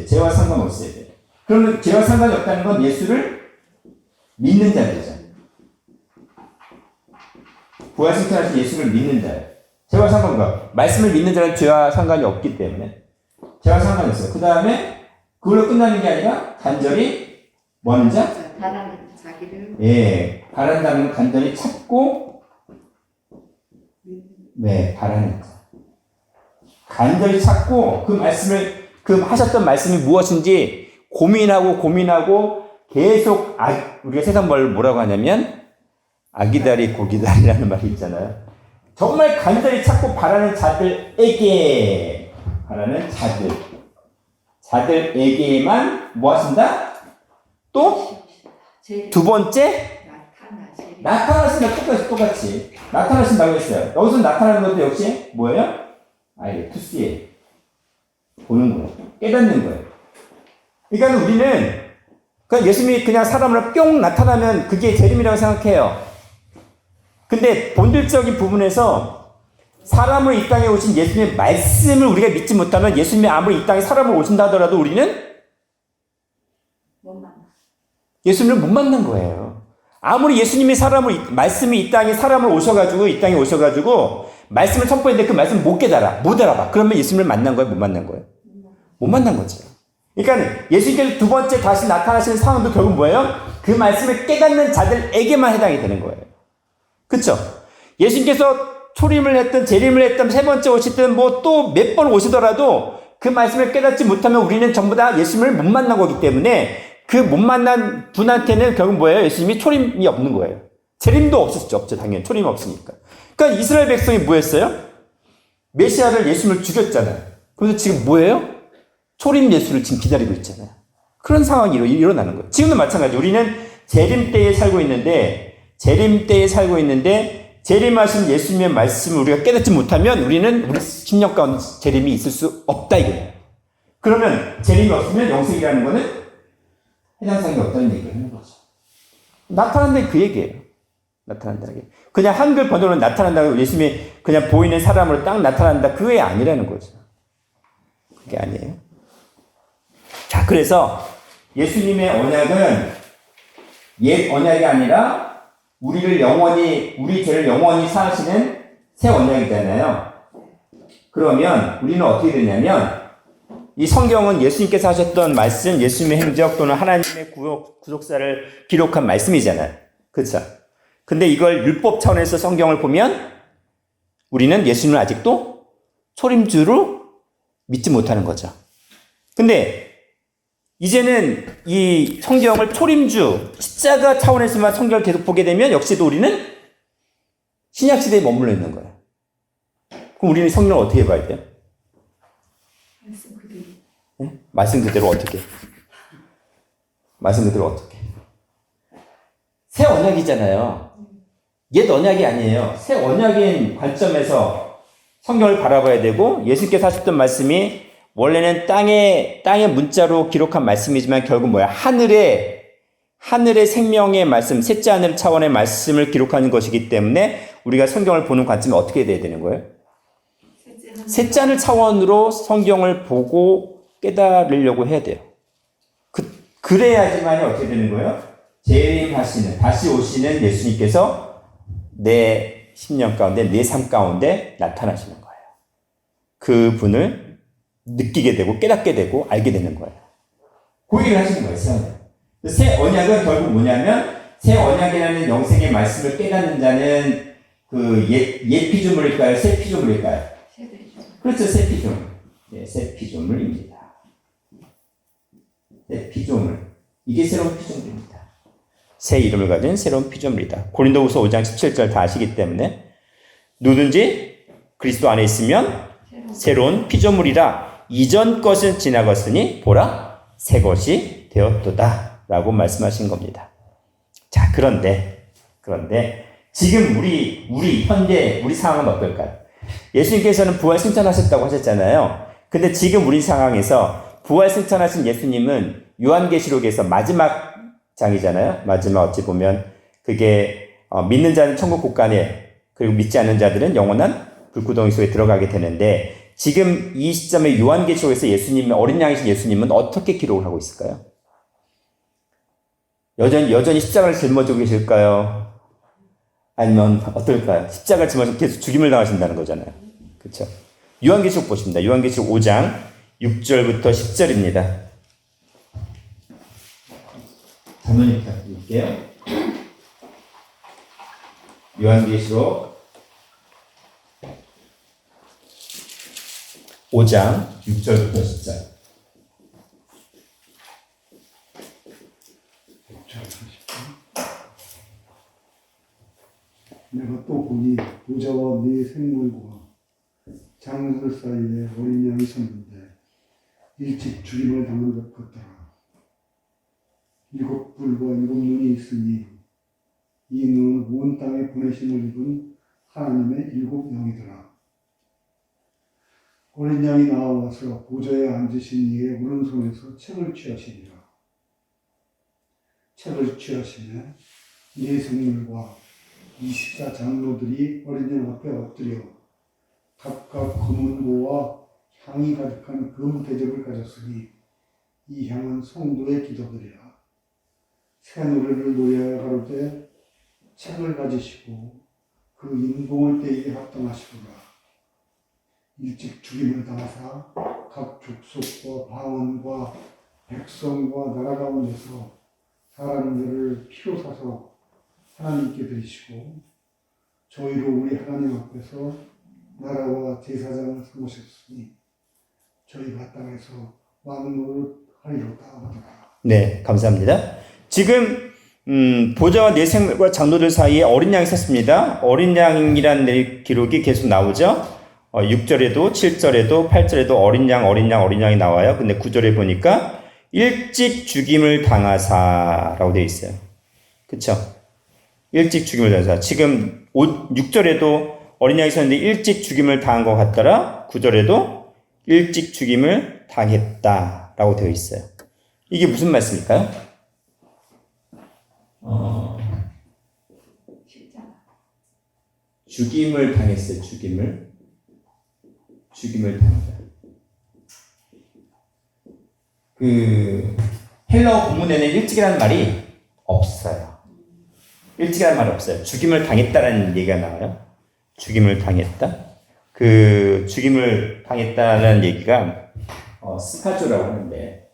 죄와 상관없어야 돼. 그러면 죄와 상관이 없다는 건 예수를 믿는 자들이죠. 부활승천하신 예수를 믿는 자예요. 죄와 상관과 말씀을 믿는 자는 죄와 상관이 없기 때문에 죄와 상관이 없어요. 그 다음에 그걸로 끝나는 게 아니라 간절히 뭐 하는 자? 바라는 자기를 예, 바란다는 간절히 찾고 바라는 자. 간절히 찾고 그 말씀을 그 하셨던 말씀이 무엇인지 고민하고 계속 우리가 세상 말 뭐라고 하냐면 아기다리 고기다리라는 말이 있잖아요. 정말 간절히 찾고 바라는 자들에게만 뭐 하신다? 또 두 번째 나타나신다. 똑같이 나타나신다고 했어요. 여기서 나타나는 것도 역시 뭐예요? 투시에 보는 거예요. 깨닫는 거예요. 그러니까 우리는 그냥 예수님이 그냥 사람으로 뿅 나타나면 그게 재림이라고 생각해요. 근데 본질적인 부분에서 사람으로 이 땅에 오신 예수님의 말씀을 우리가 믿지 못하면 예수님이 아무리 이 땅에 사람으로 오신다 하더라도 우리는 예수님을 못 만난 거예요. 아무리 예수님이 말씀이 이 땅에 사람으로 오셔가지고 말씀을 선포했는데 그 말씀을 못 알아봐. 그러면 예수님을 만난 거예요? 못 만난 거예요? 못 만난 거죠. 그러니까 예수님께서 두 번째 다시 나타나시는 상황도 결국 뭐예요? 그 말씀을 깨닫는 자들에게만 해당이 되는 거예요. 그렇죠? 예수님께서 초림을 했든 재림을 했든 세 번째 오시든 뭐 또 몇 번 오시더라도 그 말씀을 깨닫지 못하면 우리는 전부 다 예수님을 못 만난 거기 때문에 그 못 만난 분한테는 결국 뭐예요? 예수님이 초림이 없는 거예요. 재림도 없죠. 당연히 초림이 없으니까. 그러니까 이스라엘 백성이 뭐 했어요? 메시아를 예수님을 죽였잖아요. 그래서 지금 뭐예요? 초림 예수를 지금 기다리고 있잖아요. 그런 상황이 일어나는 거예요. 지금도 마찬가지. 우리는 재림 때에 살고 있는데 재림하신 예수님의 말씀을 우리가 깨닫지 못하면 우리는 우리 심령 가운데 재림이 있을 수 없다 이거예요. 그러면 재림이 없으면 영생이라는 거는 해당사항이 없다는 얘기를 하는 거죠. 나타난다는 그 얘기예요. 나타난다는 게. 그냥 한글 번역으로 나타난다고 예수님이 그냥 보이는 사람으로 딱 나타난다 그게 아니라는 거죠. 그게 아니에요. 자, 그래서 예수님의 언약은 옛 언약이 아니라 우리 죄를 영원히 사하시는 새 언약이잖아요. 그러면 우리는 어떻게 되냐면 이 성경은 예수님께서 하셨던 말씀, 예수님의 행적 또는 하나님의 구속사를 기록한 말씀이잖아요. 그렇죠? 근데 이걸 율법 차원에서 성경을 보면 우리는 예수님을 아직도 초림주로 믿지 못하는 거죠. 근데 이제는 이 성경을 초림주, 십자가 차원에서만 성경을 계속 보게 되면 역시도 우리는 신약시대에 머물러 있는 거예요. 그럼 우리는 성경을 어떻게 봐야 돼요? 말씀 그대로 어떻게? 새 언약이잖아요. 옛 언약이 아니에요. 새 언약인 관점에서 성경을 바라봐야 되고 예수께서 하셨던 말씀이 원래는 땅의 문자로 기록한 말씀이지만 결국 뭐야? 하늘의 생명의 말씀, 셋째 하늘 차원의 말씀을 기록하는 것이기 때문에 우리가 성경을 보는 관점이 어떻게 돼야 되는 거예요? 셋째 하늘 차원으로 성경을 보고 깨달으려고 해야 돼요. 그래야지만이 어떻게 되는 거예요? 재림하시는, 다시 오시는 예수님께서 내 심령 가운데, 내 삶 가운데 나타나시는 거예요. 그 분을 느끼게 되고 깨닫게 되고 알게 되는 거예요. 그 얘기를 하시는 거예요. 새 언약은 결국 뭐냐면 새 언약이라는 영생의 말씀을 깨닫는 자는 그 옛 피조물일까요? 새 피조물일까요? 세대죠. 그렇죠. 새 피조물. 네, 새 피조물입니다. 새 피조물. 이게 새로운 피조물입니다. 새 이름을 가진 새로운 피조물이다. 고린도후서 5장 17절 다 아시기 때문에 누구든지 그리스도 안에 있으면 새로운 피조물이라 이전 것은 지나갔으니 보라 새 것이 되었도다 라고 말씀하신 겁니다. 자, 그런데 지금 우리 현재 우리 상황은 어떨까요? 예수님께서는 부활 승천하셨다고 하셨잖아요. 근데 지금 우리 상황에서 부활 승천하신 예수님은 요한계시록에서 마지막 장이잖아요. 마지막 어찌 보면 그게 믿는 자는 천국 곳간에 그리고 믿지 않는 자들은 영원한 불구덩이 속에 들어가게 되는데 지금 이 시점에 요한계시록에서 예수님의 어린 양이신 예수님은 어떻게 기록을 하고 있을까요? 여전히 십자가를 짊어지고 계실까요? 아니면 어떨까요? 십자가를 짊어지고 계속 죽임을 당하신다는 거잖아요. 그렇죠? 요한계시록 보십니다. 요한계시록 5장 6절부터 10절입니다. 장로님 부탁드릴게요. 요한계시록 5장 6절부터 10절. 내가 또 보니 보좌와 네 생물과 장들 사이에 어린 양이 섰는데 일찍 죽임을 당한 것 같더라. 7 뿔과 7 눈이 있으니 이 눈은 온 땅에 보내심을 입은 하나님의 7 영이더라. 어린 양이 나와서 보좌에 앉으신 이의 오른손에서 책을 취하시니라. 책을 취하시며 네 생물과 24 장로들이 어린 양 앞에 엎드려 각각 검은 고와 향이 가득한 금 대접을 가졌으니 이 향은 성도의 기도들이라. 새 노래를 노래하여 가로되 책을 가지시고 그 인공을 떼기에 합당하시구나. 일찍 죽임을 당하사 각 족속과 방언과 백성과 나라 가운데서 사람들을 피로 사서 하나님께 드리시고 저희로 우리 하나님 앞에서 나라와 제사장을 삼으셨으니 저희가 땅에서 왕노릇 하리로다 하더라. 네, 감사합니다. 지금 보좌와 네 생물과 장로들 사이에 어린 양이 섰습니다. 어린 양이라는 기록이 계속 나오죠. 6절에도 7절에도 8절에도 어린 양이 나와요. 근데 9절에 보니까 일찍 죽임을 당하사라고 되어 있어요. 그쵸? 일찍 죽임을 당하사. 지금 6절에도 어린 양이 섰는데 일찍 죽임을 당한 것 같더라. 9절에도 일찍 죽임을 당했다라고 되어 있어요. 이게 무슨 말씀일까요? 죽임을 당했어요. 죽임을 당했다. 헬라어 본문에는 일찍이라는 말이 없어요. 일찍이라는 말이 없어요. 죽임을 당했다라는 얘기가 나와요. 죽임을 당했다. 죽임을 당했다라는 얘기가 스파조라고 하는데,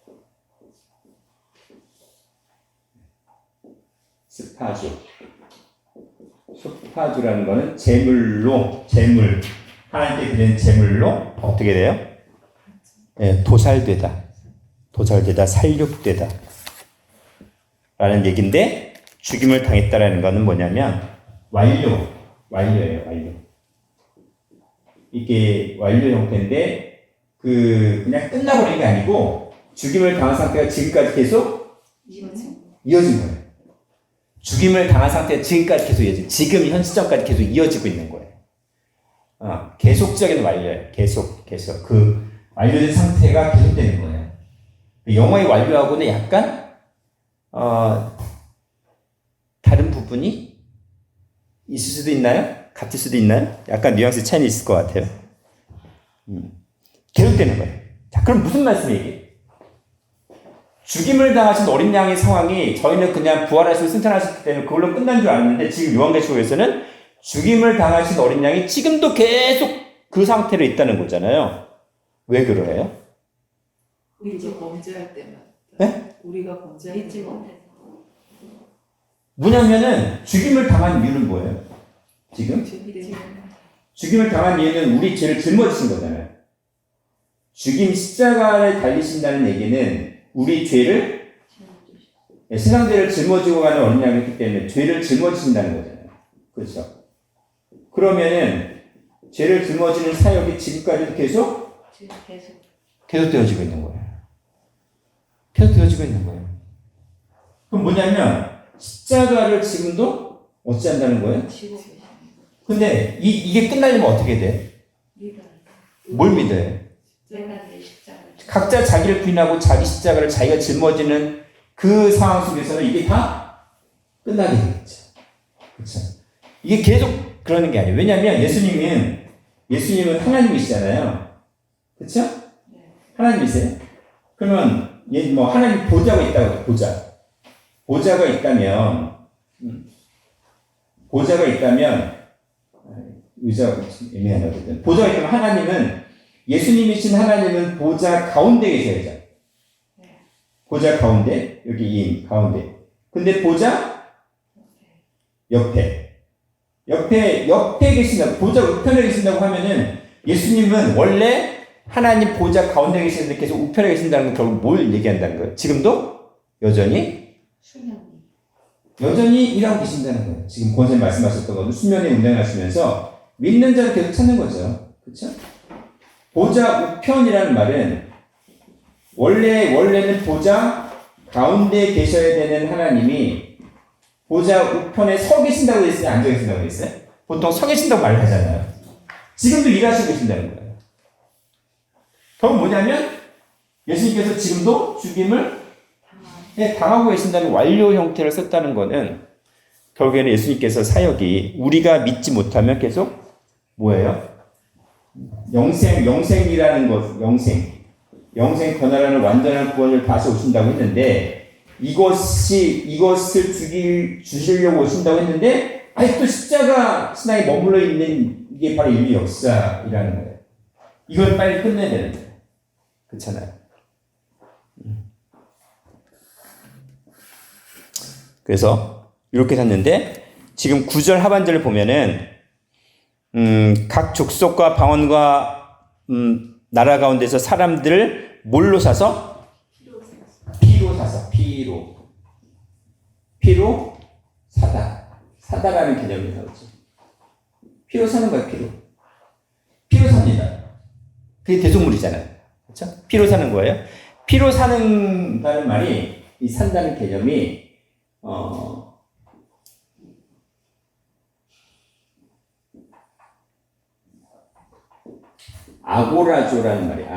스파조라는 거는 제물, 하나님께 드리는 제물로 어떻게 돼요? 네, 도살되다, 살육되다 라는 얘기인데, 죽임을 당했다라는 거는 뭐냐면 완료예요. 이게 완료 형태인데 그냥 끝나버린 게 아니고 죽임을 당한 상태가 지금까지 계속 이어진 거예요. 죽임을 당한 상태가 지금까지 계속 이어진, 지금 현 시점까지 계속 이어지고 있는 거예요. 계속적인 완료예요. 계속 그 완료된 상태가 계속되는 거예요. 영어의 완료하고는 약간 다른 부분이 있을 수도 있나요? 같을 수도 있나요? 약간 뉘앙스 차이는 있을 것 같아요. 계속되는 거예요. 자, 그럼 무슨 말씀이에요? 죽임을 당하신 어린 양의 상황이 저희는 그냥 부활하시고 승천하셨기 때문에 그걸로 끝난 줄 알았는데 지금 요한계시록에서는 죽임을 당하신 어린 양이 지금도 계속 그 상태로 있다는 거잖아요. 왜 그래요? 우리가 범죄할 때만. 네? 우리가 범죄할 믿지 때만. 못해서. 뭐냐면은 죽임을 당한 이유는 뭐예요? 지금? 죽임을 당한 이유는 우리 죄를 짊어지신 거잖아요. 죽임 십자가를 달리신다는 얘기는 우리 죄를 세상 죄를 짊어지고 가는 어린 양이기 때문에 죄를 짊어지신다는 거잖아요. 그렇죠? 그러면은 죄를 짊어지는 사역이 지금까지도 계속 되어지고 있는 거예요. 계속 되어지고 있는 거예요. 그럼 뭐냐면 십자가를 지금도 어찌한다는 거예요? 지고 계시는 근데 이게 끝나려면 어떻게 돼? 믿어요. 뭘 믿어요? 내가 내 십자가를 각자 자기를 부인하고 자기 십자가를 자기가 짊어지는 그 상황 속에서는 이게 다 끝나게 되겠죠. 그렇죠? 이게 계속 그러는 게 아니에요. 왜냐하면 예수님은 하나님이시잖아요. 그렇죠? 하나님이세요. 그러면 뭐 하나님 보좌가 있다고 보좌가 있다면 의자가 애매하다 어쨌든 보좌가 있다면 하나님은 예수님이신 하나님은 보좌 가운데 계셔야죠. 보좌 가운데 여기 이 가운데. 근데 보좌 옆에 계신다고 보좌 우편에 계신다고 하면은 예수님은 원래 하나님 보좌 가운데 계시는데 계속 우편에 계신다는 건 결국 뭘 얘기한다는 거예요? 지금도 여전히 일하고 계신다는 거예요. 지금 권사님 말씀하셨던 것도 수면에 운행하시면서 믿는 자를 계속 찾는 거죠. 그렇죠? 보좌 우편이라는 말은 원래는 보좌 가운데 계셔야 되는 하나님이 보좌 우편에 서 계신다고 했어요? 앉아 계신다고 했어요? 보통 서 계신다고 말을 하잖아요. 지금도 일하시고 계신다는 거예요. 그건 뭐냐면 예수님께서 지금도 죽임을 당하고 계신다는 완료 형태를 썼다는 것은 결국에는 예수님께서 사역이 우리가 믿지 못하면 계속 뭐예요? 영생이라는 것, 영생 권하라는 완전한 구원을 다시 오신다고 했는데 이것을 주시려고 오신다고 했는데 아직도 십자가 신앙에 머물러 있는 이게 바로 인류 역사이라는 거예요. 이걸 빨리 끝내야 되는 거예요. 그렇잖아요. 그래서 이렇게 샀는데 지금 9절 하반절을 보면은 각 족속과 방언과 나라 가운데서 사람들을 뭘로 사서? 피로 사다라는 개념이 나오죠. 피로 사는 거예요. 피로 삽니다. 그게 대속물이잖아요. 그렇죠? 피로 사는 거예요. 피로 사는다는 말이 이 산다는 개념이 아고라조라는 말이에요.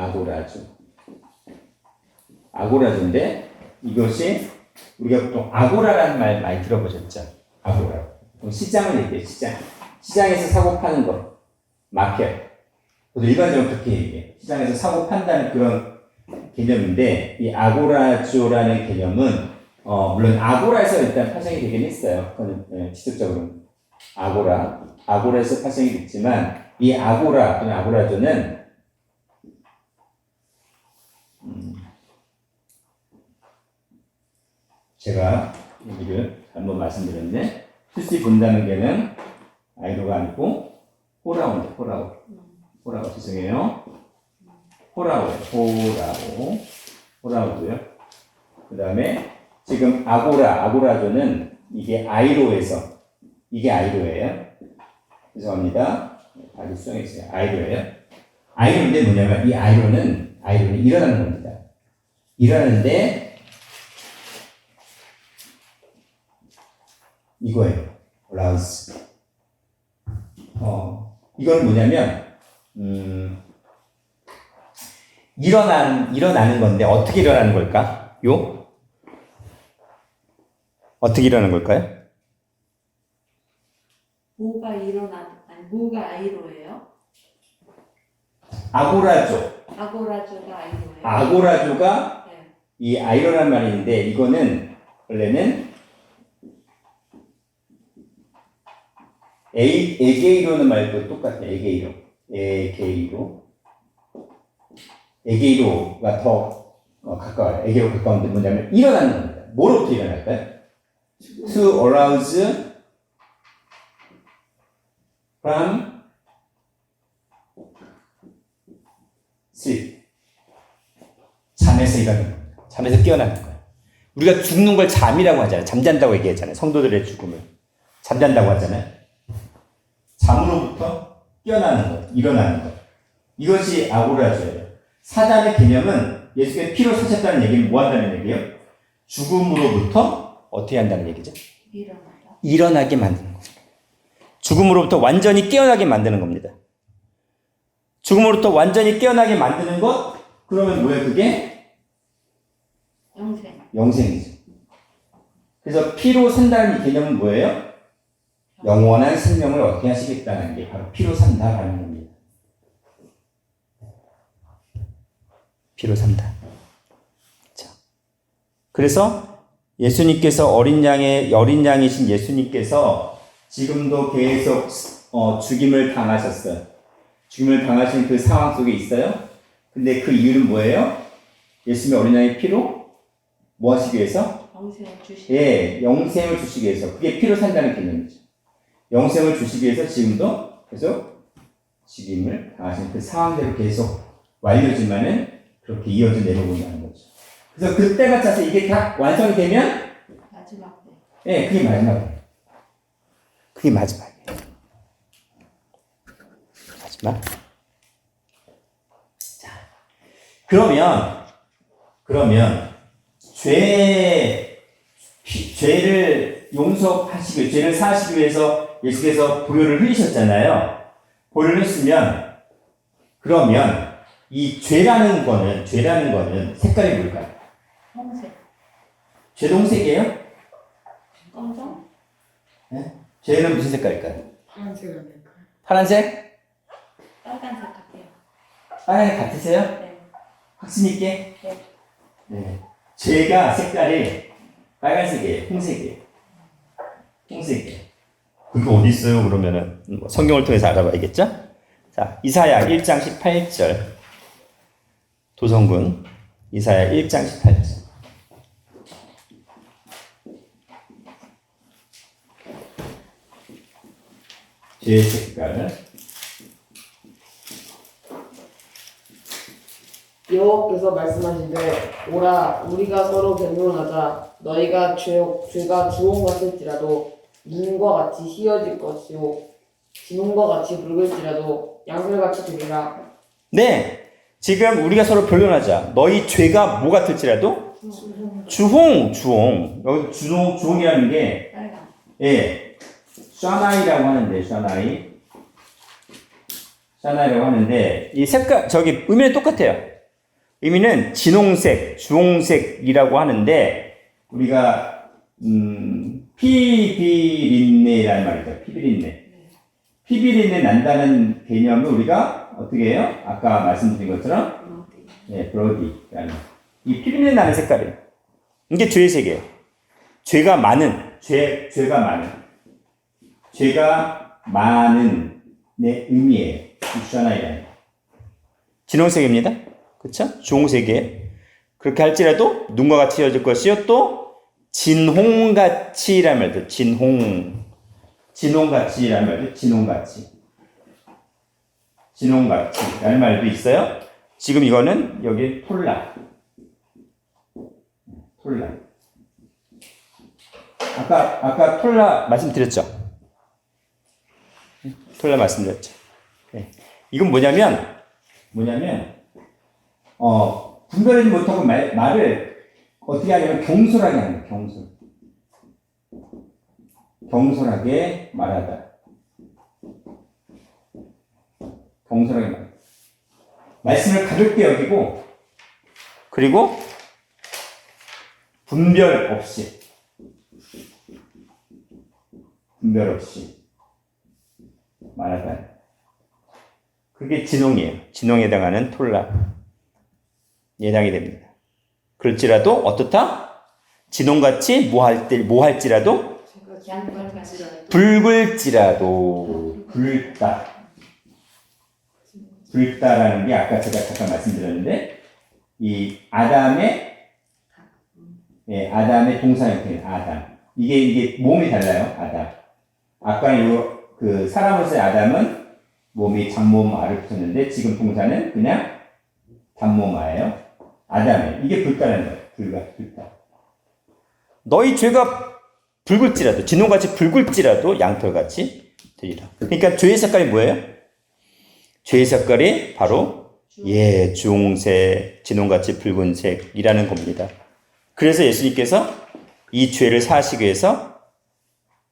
아고라조인데 이것이 우리가 보통 아고라라는 말 많이 들어보셨죠? 아고라. 시장을 얘기해요. 시장에서 사고 파는 것. 마켓. 일반적으로 그렇게 얘기해요. 시장에서 사고 판다는 그런 개념인데 이 아고라조라는 개념은 물론 아고라에서 일단 파생이 되긴 했어요. 그건 지속적으로 아고라에서 파생이 됐지만 이 아고라 또는 아고라조는 제가 여기를 잘못 말씀드렸는데 수시 본다는 게는 아이로가 아니고 호라오인데 호라오 죄송해요. 호라오고요. 그 다음에 지금 아고라조는 이게 아이로에서 이게 아이로예요. 죄송합니다. 다시 수정했어요. 아이로예요. 아이로인데 뭐냐면 이 아이로는 일어나는 겁니다. 일어나는데 이거예요. 라우스. 이건 뭐냐면 일어나는 건데 어떻게 일어나는 걸까? 어떻게 일어나는 걸까요? 뭐가 아이로예요? 아고라조가 아이로예요. 아고라조가 네. 이 아이로라는 말인데 이거는 원래는 에게이로는 말고 똑같아요. 에게이로가 더 가까워요. 에게로 가까운데 뭐냐면 일어나는 겁니다. 뭐로부터 일어날까요? To arouse from sleep. 잠에서 일어나는 겁니다. 잠에서 깨어나는 거예요. 우리가 죽는 걸 잠이라고 하잖아요. 잠잔다고 얘기했잖아요. 성도들의 죽음을. 잠잔다고 하잖아요. 잠으로부터 깨어나는 것, 일어나는 것. 이것이 아고라주예요. 사단의 개념은 예수께서 피로 사셨다는 얘기는 뭐 한다는 얘기예요? 죽음으로부터 어떻게 한다는 얘기죠? 일어나다. 일어나게 만드는 거예요. 죽음으로부터 완전히 깨어나게 만드는 겁니다. 죽음으로부터 완전히 깨어나게 만드는 것? 그러면 뭐예요? 그게? 영생. 영생이죠. 그래서 피로 산다는 이 개념은 뭐예요? 영원한 생명을 얻게 하시겠다는 게 바로 피로 산다라는 겁니다. 피로 산다. 자, 그래서 예수님께서 어린 양이신 예수님께서 지금도 계속 죽임을 당하셨어요. 죽임을 당하신 그 상황 속에 있어요. 근데 그 이유는 뭐예요? 예수님의 어린 양의 피로 뭐 하시기 위해서? 영생을 주시고. 예, 영생을 주시기 위해서. 그게 피로 산다는 개념이죠. 영생을 주시기 위해서 지금도 계속 죽임을 당하신 그 상황대로 계속 완료지만은 그렇게 이어져 내려온다는 거죠. 그래서 그때가 차서 이게 다 완성이 되면 마지막 때. 예, 그게 마지막이에요. 그게 마지막이에요. 마지막. 자, 그러면 죄를 용서하시기 위해, 죄를 사하시기 위해서 예수께서 보혈을 흘리셨잖아요. 보혈을 흘렸으면 그러면 이 죄라는 거는 색깔이 뭘까요? 홍색. 죄도 홍색이에요? 검정. 죄는 무슨 색깔일까요? 파란색 아닐까요? 파란색? 빨간색 같아요. 빨간색 같으세요? 네. 확신 있게? 네. 네. 죄가 색깔이 빨간색이에요. 홍색이에요. 홍색이에요. 그게 어디 있어요? 그러면은 성경을 통해서 알아봐야겠죠? 자, 이사야 1장 18절. 도성군 이사야 1장 18절. 죄의 색깔. 여호와께서 말씀하시되 오라 우리가 서로 변론하자 너희가 죄가 주홍 같을지라도 눈과 같이 희어질 것이요 진홍과 같이 붉을지라도 양털같이 되리라. 네. 지금 우리가 서로 변론하자. 너희 죄가 뭐 같을지라도 주홍. 여기 주홍이라는 게 빨간. 예. 샤나이라고 하는데 샤나이라고 하는데 이 색깔 저기 의미는 똑같아요. 의미는 진홍색, 주홍색이라고 하는데 우리가 피비린내라는 말이죠. 피비린내 난다는 개념을 우리가 어떻게 해요? 아까 말씀드린 것처럼 브로디라는 이 피비린내 나는 색깔이에요. 이게 죄의 색이에요. 죄가 많은 내 의미예요. 샤나이라는 진홍색입니다. 그렇죠? 주홍색이에요. 그렇게 할지라도 눈과 같이 이어질 것이요 또 진홍같이라는 말도 진홍같이라는 말도 진홍같이라는 말도 있어요. 지금 이거는 여기 톨라. 아까 톨라 말씀드렸죠. 네. 이건 뭐냐면 분별하지 못하고 말을 어떻게 하냐면 경솔하게 하는 거예요. 경솔하게 말하다. 경솔하게 말하다. 말씀을 가볍게 여기고 그리고 분별 없이 말하다. 그게 진홍이에요. 진홍에 해당하는 톨라. 예당이 됩니다. 그럴지라도 어떻다? 진홍같이 뭐 할지라도 붉을지라도 붉다라는 게 아까 제가 잠깐 말씀드렸는데 이 아담의 아담의 동사 형태 아담. 이게 몸이 달라요. 아담. 아까 그 사람으로서의 아담은 몸이 잡몸 아를 붙였는데 지금 동사는 그냥 잡몸아예요. 아담의 이게 불가라는 거예요. 불가. 너희 죄가 붉을지라도 진홍같이 붉을지라도 양털같이 되리라. 그러니까 죄의 색깔이 뭐예요? 죄의 색깔이 바로 주홍색, 진홍같이 붉은색이라는 겁니다. 그래서 예수님께서 이 죄를 사하시기 위해서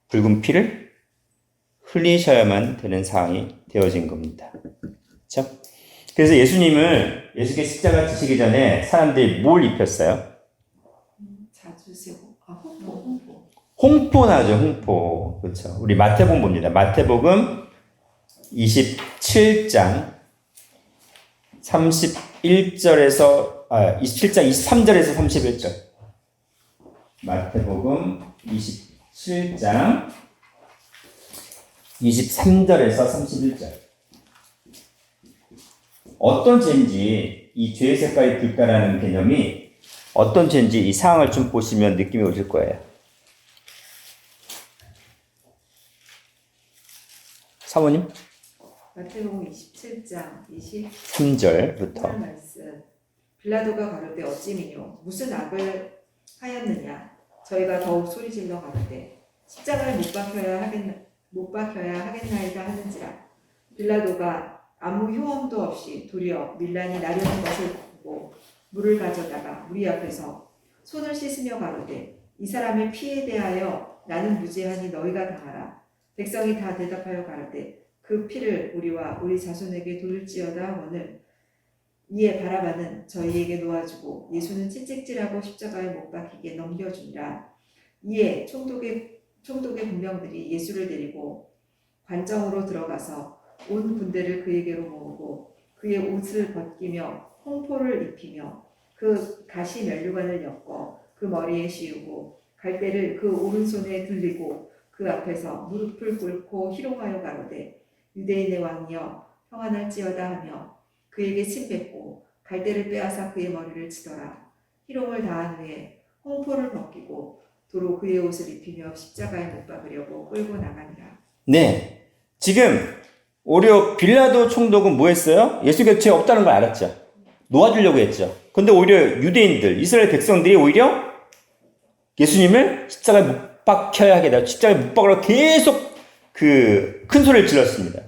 붉은 피를 흘리셔야만 되는 상황이 되어진 겁니다. 그렇죠? 그래서 예수께서 십자가 지시기 전에 사람들이 뭘 입혔어요? 자주세고 홍포. 홍포나죠, 홍포. 그렇죠. 우리 마태복음 봅니다. 마태복음 27장 31절에서 27장 23절에서 31절. 마태복음 27장 23절에서 31절. 어떤 죄인지 이 죄의 색깔이 불가라는 개념이 어떤 죄인지 이 상황을 좀 보시면 느낌이 오실 거예요. 사모님? 마태복음 27장 3절부터. 말씀. 빌라도가 가로되 어찌미뇨 무슨 악을 하였느냐 저희가 더욱 소리질러 가로되 십자가에 못 박혀야 하겠나이다 하는지라. 빌라도가 아무 효험도 없이 도리어 밀란이 나려는 것을 보고 물을 가져다가 우리 앞에서 손을 씻으며 가로되 이 사람의 피에 대하여 나는 무죄하니 너희가 당하라. 백성이 다 대답하여 가로되 그 피를 우리와 우리 자손에게 돌릴지어다 하거늘. 이에 바라바는 저희에게 놓아주고 예수는 채찍질하고 십자가에 못 박히게 넘겨주니라. 이에 총독의 군병들이 예수를 데리고 관정으로 들어가서 온 군대를 그에게로 모으고 그의 옷을 벗기며 홍포를 입히며 그 가시 면류관을 엮어 그 머리에 씌우고 갈대를 그 오른손에 들리고 그 앞에서 무릎을 꿇고 희롱하여 가로되 유대인의 왕이여 평안할지어다 하며 그에게 침 뱉고 갈대를 빼앗아 그의 머리를 치더라. 희롱을 다한 후에 홍포를 벗기고 도로 그의 옷을 입히며 십자가에 못 박으려고 끌고 나가니라. 네. 지금 오히려 빌라도 총독은 뭐 했어요? 예수가 죄 없다는 걸 알았죠. 놓아주려고 했죠. 근데 오히려 유대인들, 이스라엘 백성들이 오히려 예수님을 십자가에 못 박혀야 하겠다. 십자가에 못 박으라고 계속 큰 소리를 질렀습니다.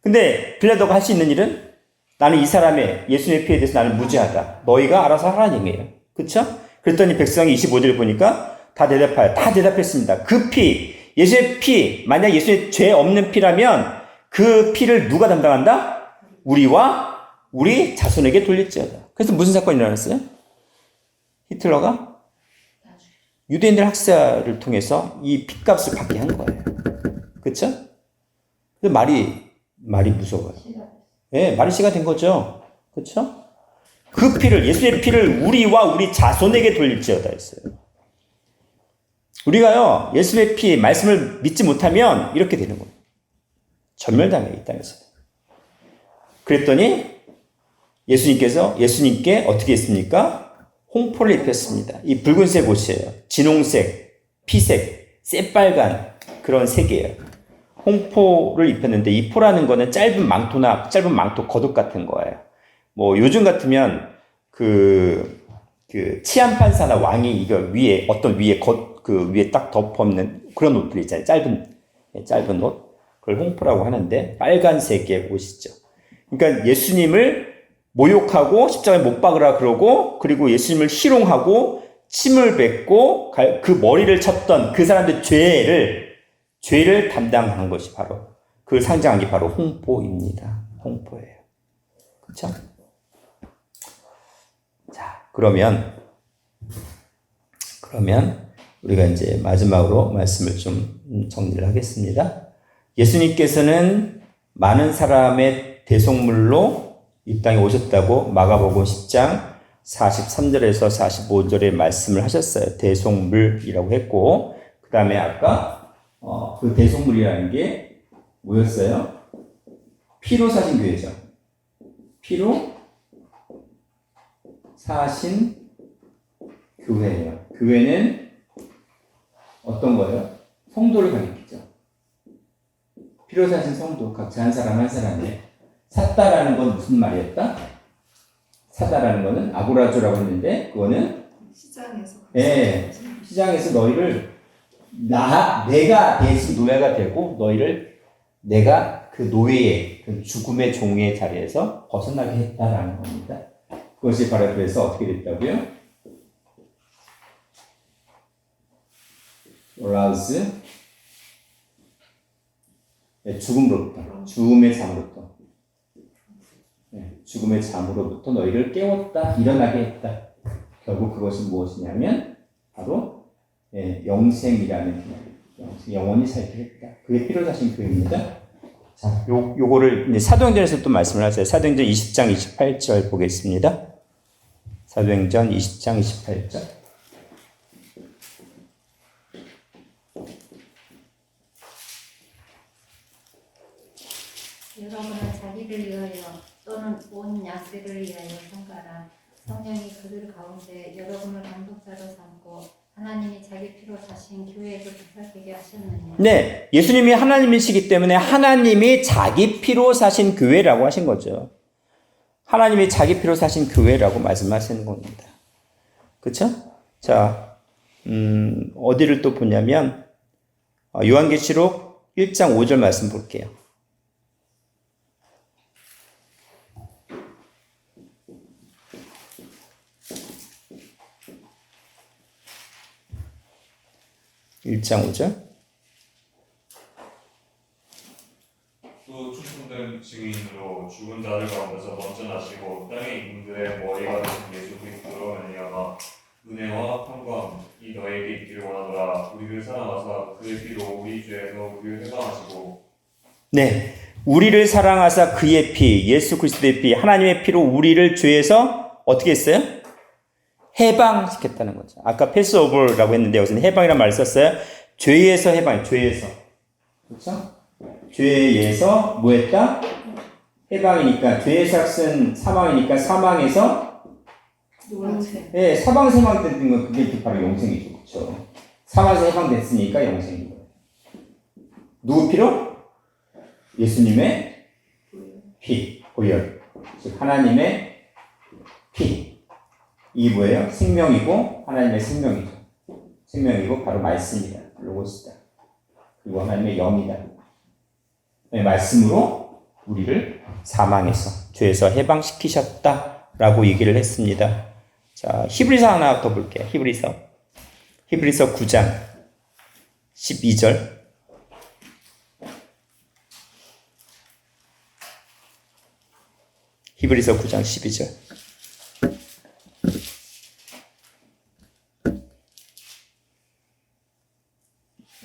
근데 빌라도가 할 수 있는 일은 나는 이 사람의 예수님의 피에 대해서 나는 무죄하다. 너희가 알아서 하라는 얘기예요. 그쵸? 그랬더니 백성이 25절을 보니까 다 대답했습니다. 그 피, 예수의 피, 만약 예수의 죄 없는 피라면 그 피를 누가 담당한다? 우리와 우리 자손에게 돌릴지어다. 그래서 무슨 사건이 일어났어요? 히틀러가 유대인들 학살을 통해서 이 핏값을 받게 한 거예요. 그쵸? 말이 무서워요. 예, 말이 씨가 된 거죠. 그쵸? 그 피를, 예수의 피를 우리와 우리 자손에게 돌릴지어다 했어요. 우리가요, 예수의 피, 말씀을 믿지 못하면 이렇게 되는 거예요. 전멸당해요, 이 땅에서. 그랬더니 예수님께 어떻게 했습니까? 홍포를 입혔습니다. 이 붉은색 옷이에요. 진홍색, 피색, 새빨간 그런 색이에요. 홍포를 입혔는데 이 포라는 거는 짧은 망토 겉옷 같은 거예요. 뭐 요즘 같으면 치안 판사나 왕이 이거 위에 위에 딱 덮어놓는 그런 옷들 있잖아요. 짧은 옷. 그걸 홍포라고 하는데 빨간색의 옷이죠. 그러니까 예수님을 모욕하고 십자가에 못 박으라 그러고 그리고 예수님을 희롱하고 침을 뱉고 그 머리를 쳤던 그 사람들 죄를 담당한 것이 바로 그 상징한 게 바로 홍포입니다. 홍포예요. 그렇죠? 자, 그러면 우리가 이제 마지막으로 말씀을 좀 정리를 하겠습니다. 예수님께서는 많은 사람의 대속물로 이 땅에 오셨다고 마가복음 10장 43절에서 45절에 말씀을 하셨어요. 대속물이라고 했고 그 다음에 아까 그 대속물이라는 게 뭐였어요? 피로 사신 교회죠. 피로 사신 교회예요. 교회는 어떤 거예요? 성도를 가리키죠. 피로 사신 성도, 각자 한 사람 한 사람에 샀다라는 건 무슨 말이었다? 사다라는 거는 아고라조라고 했는데 그거는 시장에서 예, 시장에서 너희를 내가 대신 노예가 되고 너희를 내가 그 노예의 그 죽음의 종의 자리에서 벗어나게 했다라는 겁니다. 그것이 바로 그래서 어떻게 됐다고요? 라우스 죽음으로부터 죽음의 잠으로부터 죽음의 잠으로부터 너희를 깨웠다 일어나게 했다. 결국 그것은 무엇이냐면 바로 영생이라는 영원히 살게 했다. 그게 피로 사신 교회입니다. 자, 요거를 이제 사도행전에서 또 말씀을 하세요. 사도행전 20장 28절 보겠습니다. 사도행전 20장 28절. 여러분은 자기를 위하여 또는 온 양떼를 위하여 성가라. 성령이 그들 가운데 여러분을 감독자로 삼고 하나님이 자기 피로 사신 교회를 부살되게 하셨느니라. 네, 예수님이 하나님이시기 때문에 하나님이 자기 피로 사신 교회라고 하신 거죠. 하나님이 자기 피로 사신 교회라고 말씀하시는 겁니다. 그렇죠? 자, 어디를 또 보냐면 요한계시록 1장 5절 말씀 볼게요. (1장 5절) 또 충성된 증인으로 죽은 자들 가운데서 먼저 나시고 땅의 임금들의 머리가 되신 예수 그리스도로 말미암아 은혜와 평강이 너에게 있기를 원하노라. 우리를 사랑하사 그의 피로 우리 죄에서 우리를 해방하시고 네, 우리를 사랑하사 그의 피, 예수 그리스도의 피, 하나님의 피로 우리를 죄에서 어떻게 했어요? 해방시켰다는 거죠. 아까 패스오버라고 했는데 여기서는 해방이라는 말을 썼어요. 죄에서 해방, 죄에서. 그렇죠? 죄에서 뭐 했다? 해방이니까 죄의 삭은 사망이니까 사망에서 영생. 네, 사방에서 해방됐던 건 그게 바로 영생이죠. 그렇죠? 사망에서 해방됐으니까 영생인 거예요. 누구 피로? 예수님의 피, 보혈. 즉 하나님의 피. 이 뭐예요? 생명이고 하나님의 생명이죠. 생명이고 바로 말씀이다. 로고스다. 그리고 하나님의 영이다. 네, 말씀으로 우리를 사망에서 죄에서 해방시키셨다라고 얘기를 했습니다. 자, 히브리서 하나 더 볼게요. 히브리서 9장 12절. 히브리서 9장 12절.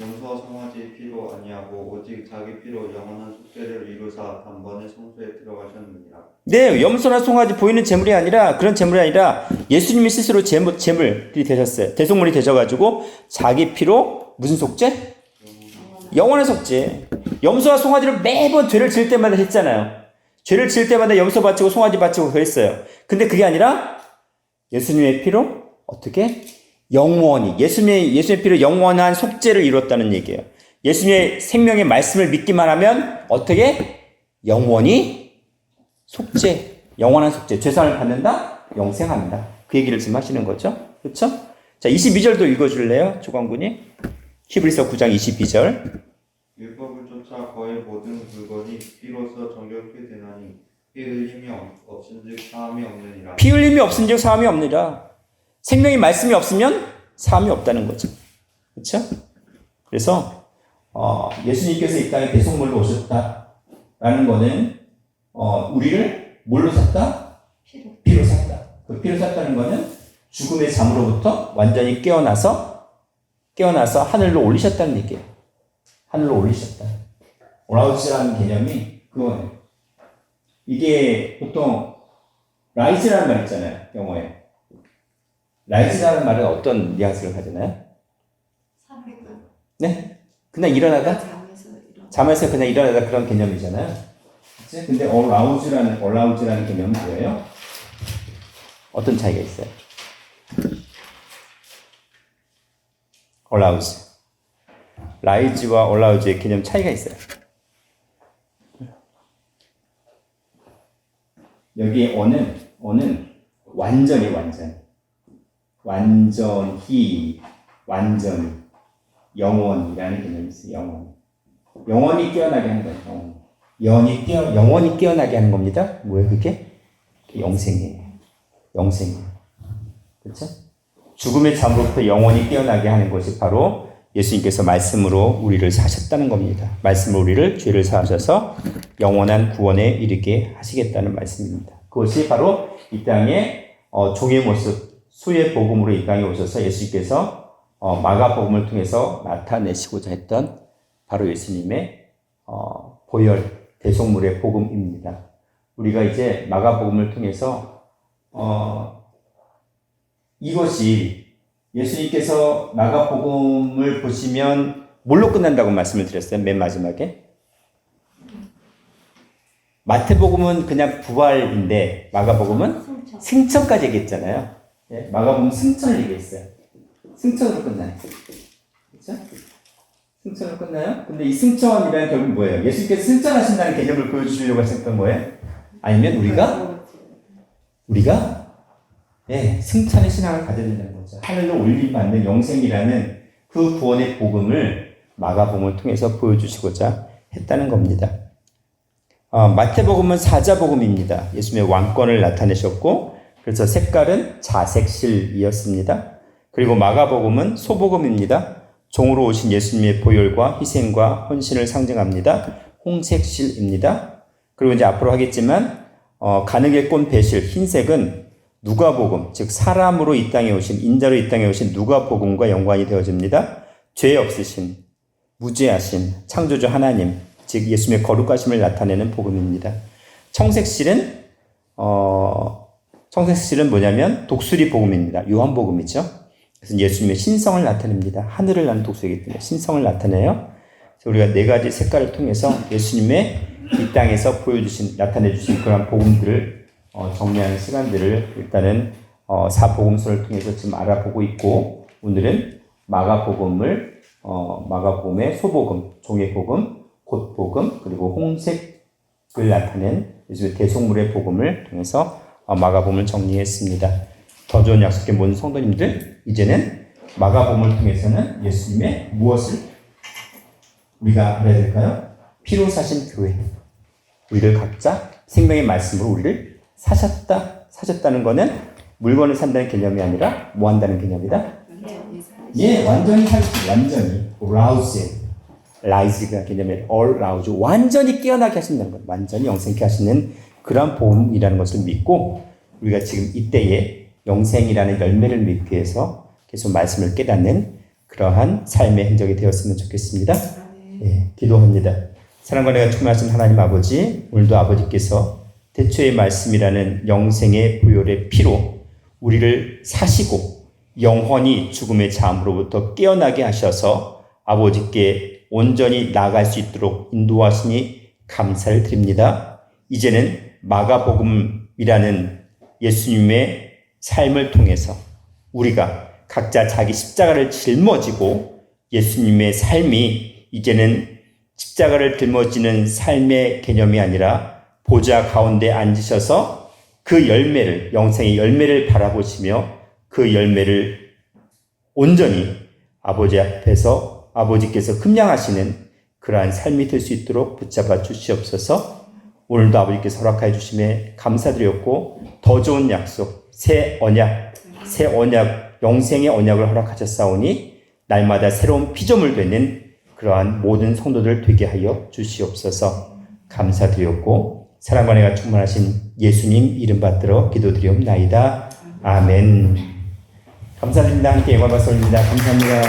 염소와 송아지의 피로 아니하고 오직 자기 피로 영원한 속죄를 이루사 단번에 성소에 들어가셨느니라. 네, 염소나 송아지 보이는 제물이 아니라 그런 제물이 아니라 예수님이 스스로 제물이 되셨어요. 대속물이 되셔가지고 자기 피로 무슨 속죄? 영원한 속죄. 염소와 송아지를 매번 죄를 지을 때마다 했잖아요. 죄를 지을 때마다 염소 바치고 송아지 바치고 그랬어요. 근데 그게 아니라 예수님의 피로 어떻게? 영원히 예수님의 피로 영원한 속죄를 이뤘다는 얘기예요. 예수님의 생명의 말씀을 믿기만 하면 어떻게? 영원히 속죄, 영원한 속죄, 죄사함을 받는다, 영생한다. 그 얘기를 지금 하시는 거죠. 그렇죠? 자, 22절도 읽어줄래요? 조광군이. 히브리서 9장 22절. 율법을 쫓아 거의 모든 물건이 피로서 정결케 되나니 피 흘림이 없은즉 사함이 없느니라. 피 흘림이 없은즉 사함이 없느니라. 생명의 말씀이 없으면 사함이 없다는 거죠. 그렇죠? 그래서 예수님께서 이 땅에 대속물로 오셨다라는 거는 우리를 뭘로 샀다? 피로 샀다. 그 피로 샀다는 거는 죽음의 잠으로부터 완전히 깨어나서 하늘로 올리셨다는 얘기예요. 하늘로 올리셨다. 올라오시라는 개념이 그거예요. 이게 보통 라이즈라는 말 있잖아요. 영어에. 라이즈라는 말은 어떤 뉘앙스를 가지나요? 네? 그냥 일어나다? 잠에서 그냥 일어나다 그런 개념이잖아요. 그치? 근데 어라우즈라는 개념은 뭐예요? 어떤 차이가 있어요? allows. rise와 allows의 개념 차이가 있어요. 여기 on은 완전히 영원이라는 개념이 있어요. 영원히 깨어나게 하는 거예요. 영원히 깨어나게 하는 겁니다. 뭐예요 그게? 영생이에요. 그렇죠? 죽음의 잠으로부터 영원히 깨어나게 하는 것이 바로 예수님께서 말씀으로 우리를 사셨다는 겁니다. 말씀으로 우리를 죄를 사하셔서 영원한 구원에 이르게 하시겠다는 말씀입니다. 그것이 바로 이 땅에 종의 모습, 수의 복음으로 이 땅에 오셔서 예수님께서 마가복음을 통해서 나타내시고자 했던 바로 예수님의 보혈, 대속물의 복음입니다. 우리가 이제 마가복음을 통해서 이것이 예수님께서 마가복음을 보시면 뭘로 끝난다고 말씀을 드렸어요? 맨 마지막에. 마태복음은 그냥 부활인데 마가복음은 승천까지 얘기했잖아요. 예? 마가복음은 승천을 얘기했어요. 승천으로 끝나요. 그렇죠? 승천으로 끝나요? 근데 이 승천이라는 결국은 뭐예요? 예수님께서 승천하신다는 개념을 보여주시려고 하셨던 거예요? 아니면 우리가 승천의 신앙을 가져야 된다는 거죠. 하늘로 올림받는 영생이라는 그 구원의 복음을 마가복음을 통해서 보여주시고자 했다는 겁니다. 마태복음은 사자복음입니다. 예수님의 왕권을 나타내셨고 그래서 색깔은 자색실이었습니다. 그리고 마가복음은 소복음입니다. 종으로 오신 예수님의 보혈과 희생과 헌신을 상징합니다. 홍색실입니다. 그리고 이제 앞으로 하겠지만 가늠의 꽃 배실 흰색은 누가복음, 즉 사람으로 이 땅에 오신 인자로 이 땅에 오신 누가복음과 연관이 되어집니다. 죄 없으신, 무죄하신 창조주 하나님, 즉 예수님의 거룩하심을 나타내는 복음입니다. 청색실은 뭐냐면 독수리 복음입니다. 요한복음이죠. 그래서 예수님의 신성을 나타냅니다. 하늘을 나는 독수리이기 때문에 신성을 나타내요. 그래서 우리가 네 가지 색깔을 통해서 예수님의 이 땅에서 나타내 주신 그런 복음들을 정리하는 시간들을 일단은 사복음서를 통해서 지금 알아보고 있고 오늘은 마가복음의 소복음, 종의 복음, 곧 그리고 홍색을 나타낸 예수의 대속물의 복음을 통해서 마가복음을 정리했습니다. 더 좋은 약속의 모든 성도님들, 이제는 마가복음을 통해서는 예수님의 무엇을 우리가 알아야 될까요? 피로 사신 교회, 우리를 각자 생명의 말씀으로 우리를 사셨다는 것은 물건을 산다는 개념이 아니라 뭐 한다는 개념이다? 완전히 살지, 완전히 라이즈가 개념이 라우즈, 완전히 깨어나게 하신다는 것, 완전히 영생케 하시는 그러한 복음이라는 것을 믿고 우리가 지금 이때에 영생이라는 열매를 맺기 위해서 계속 말씀을 깨닫는 그러한 삶의 행적이 되었으면 좋겠습니다. 기도합니다. 사랑과 은혜가 충만하신 하나님 아버지, 오늘도 아버지께서 태초의 말씀이라는 영생의 보혈의 피로 우리를 사시고 영원히 죽음의 잠으로부터 깨어나게 하셔서 아버지께 온전히 나아갈 수 있도록 인도하시니 감사를 드립니다. 이제는 마가복음이라는 예수님의 삶을 통해서 우리가 각자 자기 십자가를 짊어지고 예수님의 삶이 이제는 십자가를 짊어지는 삶의 개념이 아니라 보좌 가운데 앉으셔서 그 열매를, 영생의 열매를 바라보시며 그 열매를 온전히 아버지 앞에서 아버지께서 흠양하시는 그러한 삶이 될 수 있도록 붙잡아 주시옵소서. 오늘도 아버지께서 허락하여 주심에 감사드렸고 더 좋은 약속, 새 언약, 영생의 언약을 허락하셨사오니 날마다 새로운 피조물 되는 그러한 모든 성도들 되게 하여 주시옵소서. 감사드렸고 사랑과 은혜가 충만하신 예수님 이름 받들어 기도드리옵나이다. 아멘. 감사드립니다. 함께 영광 받습니다. 감사합니다.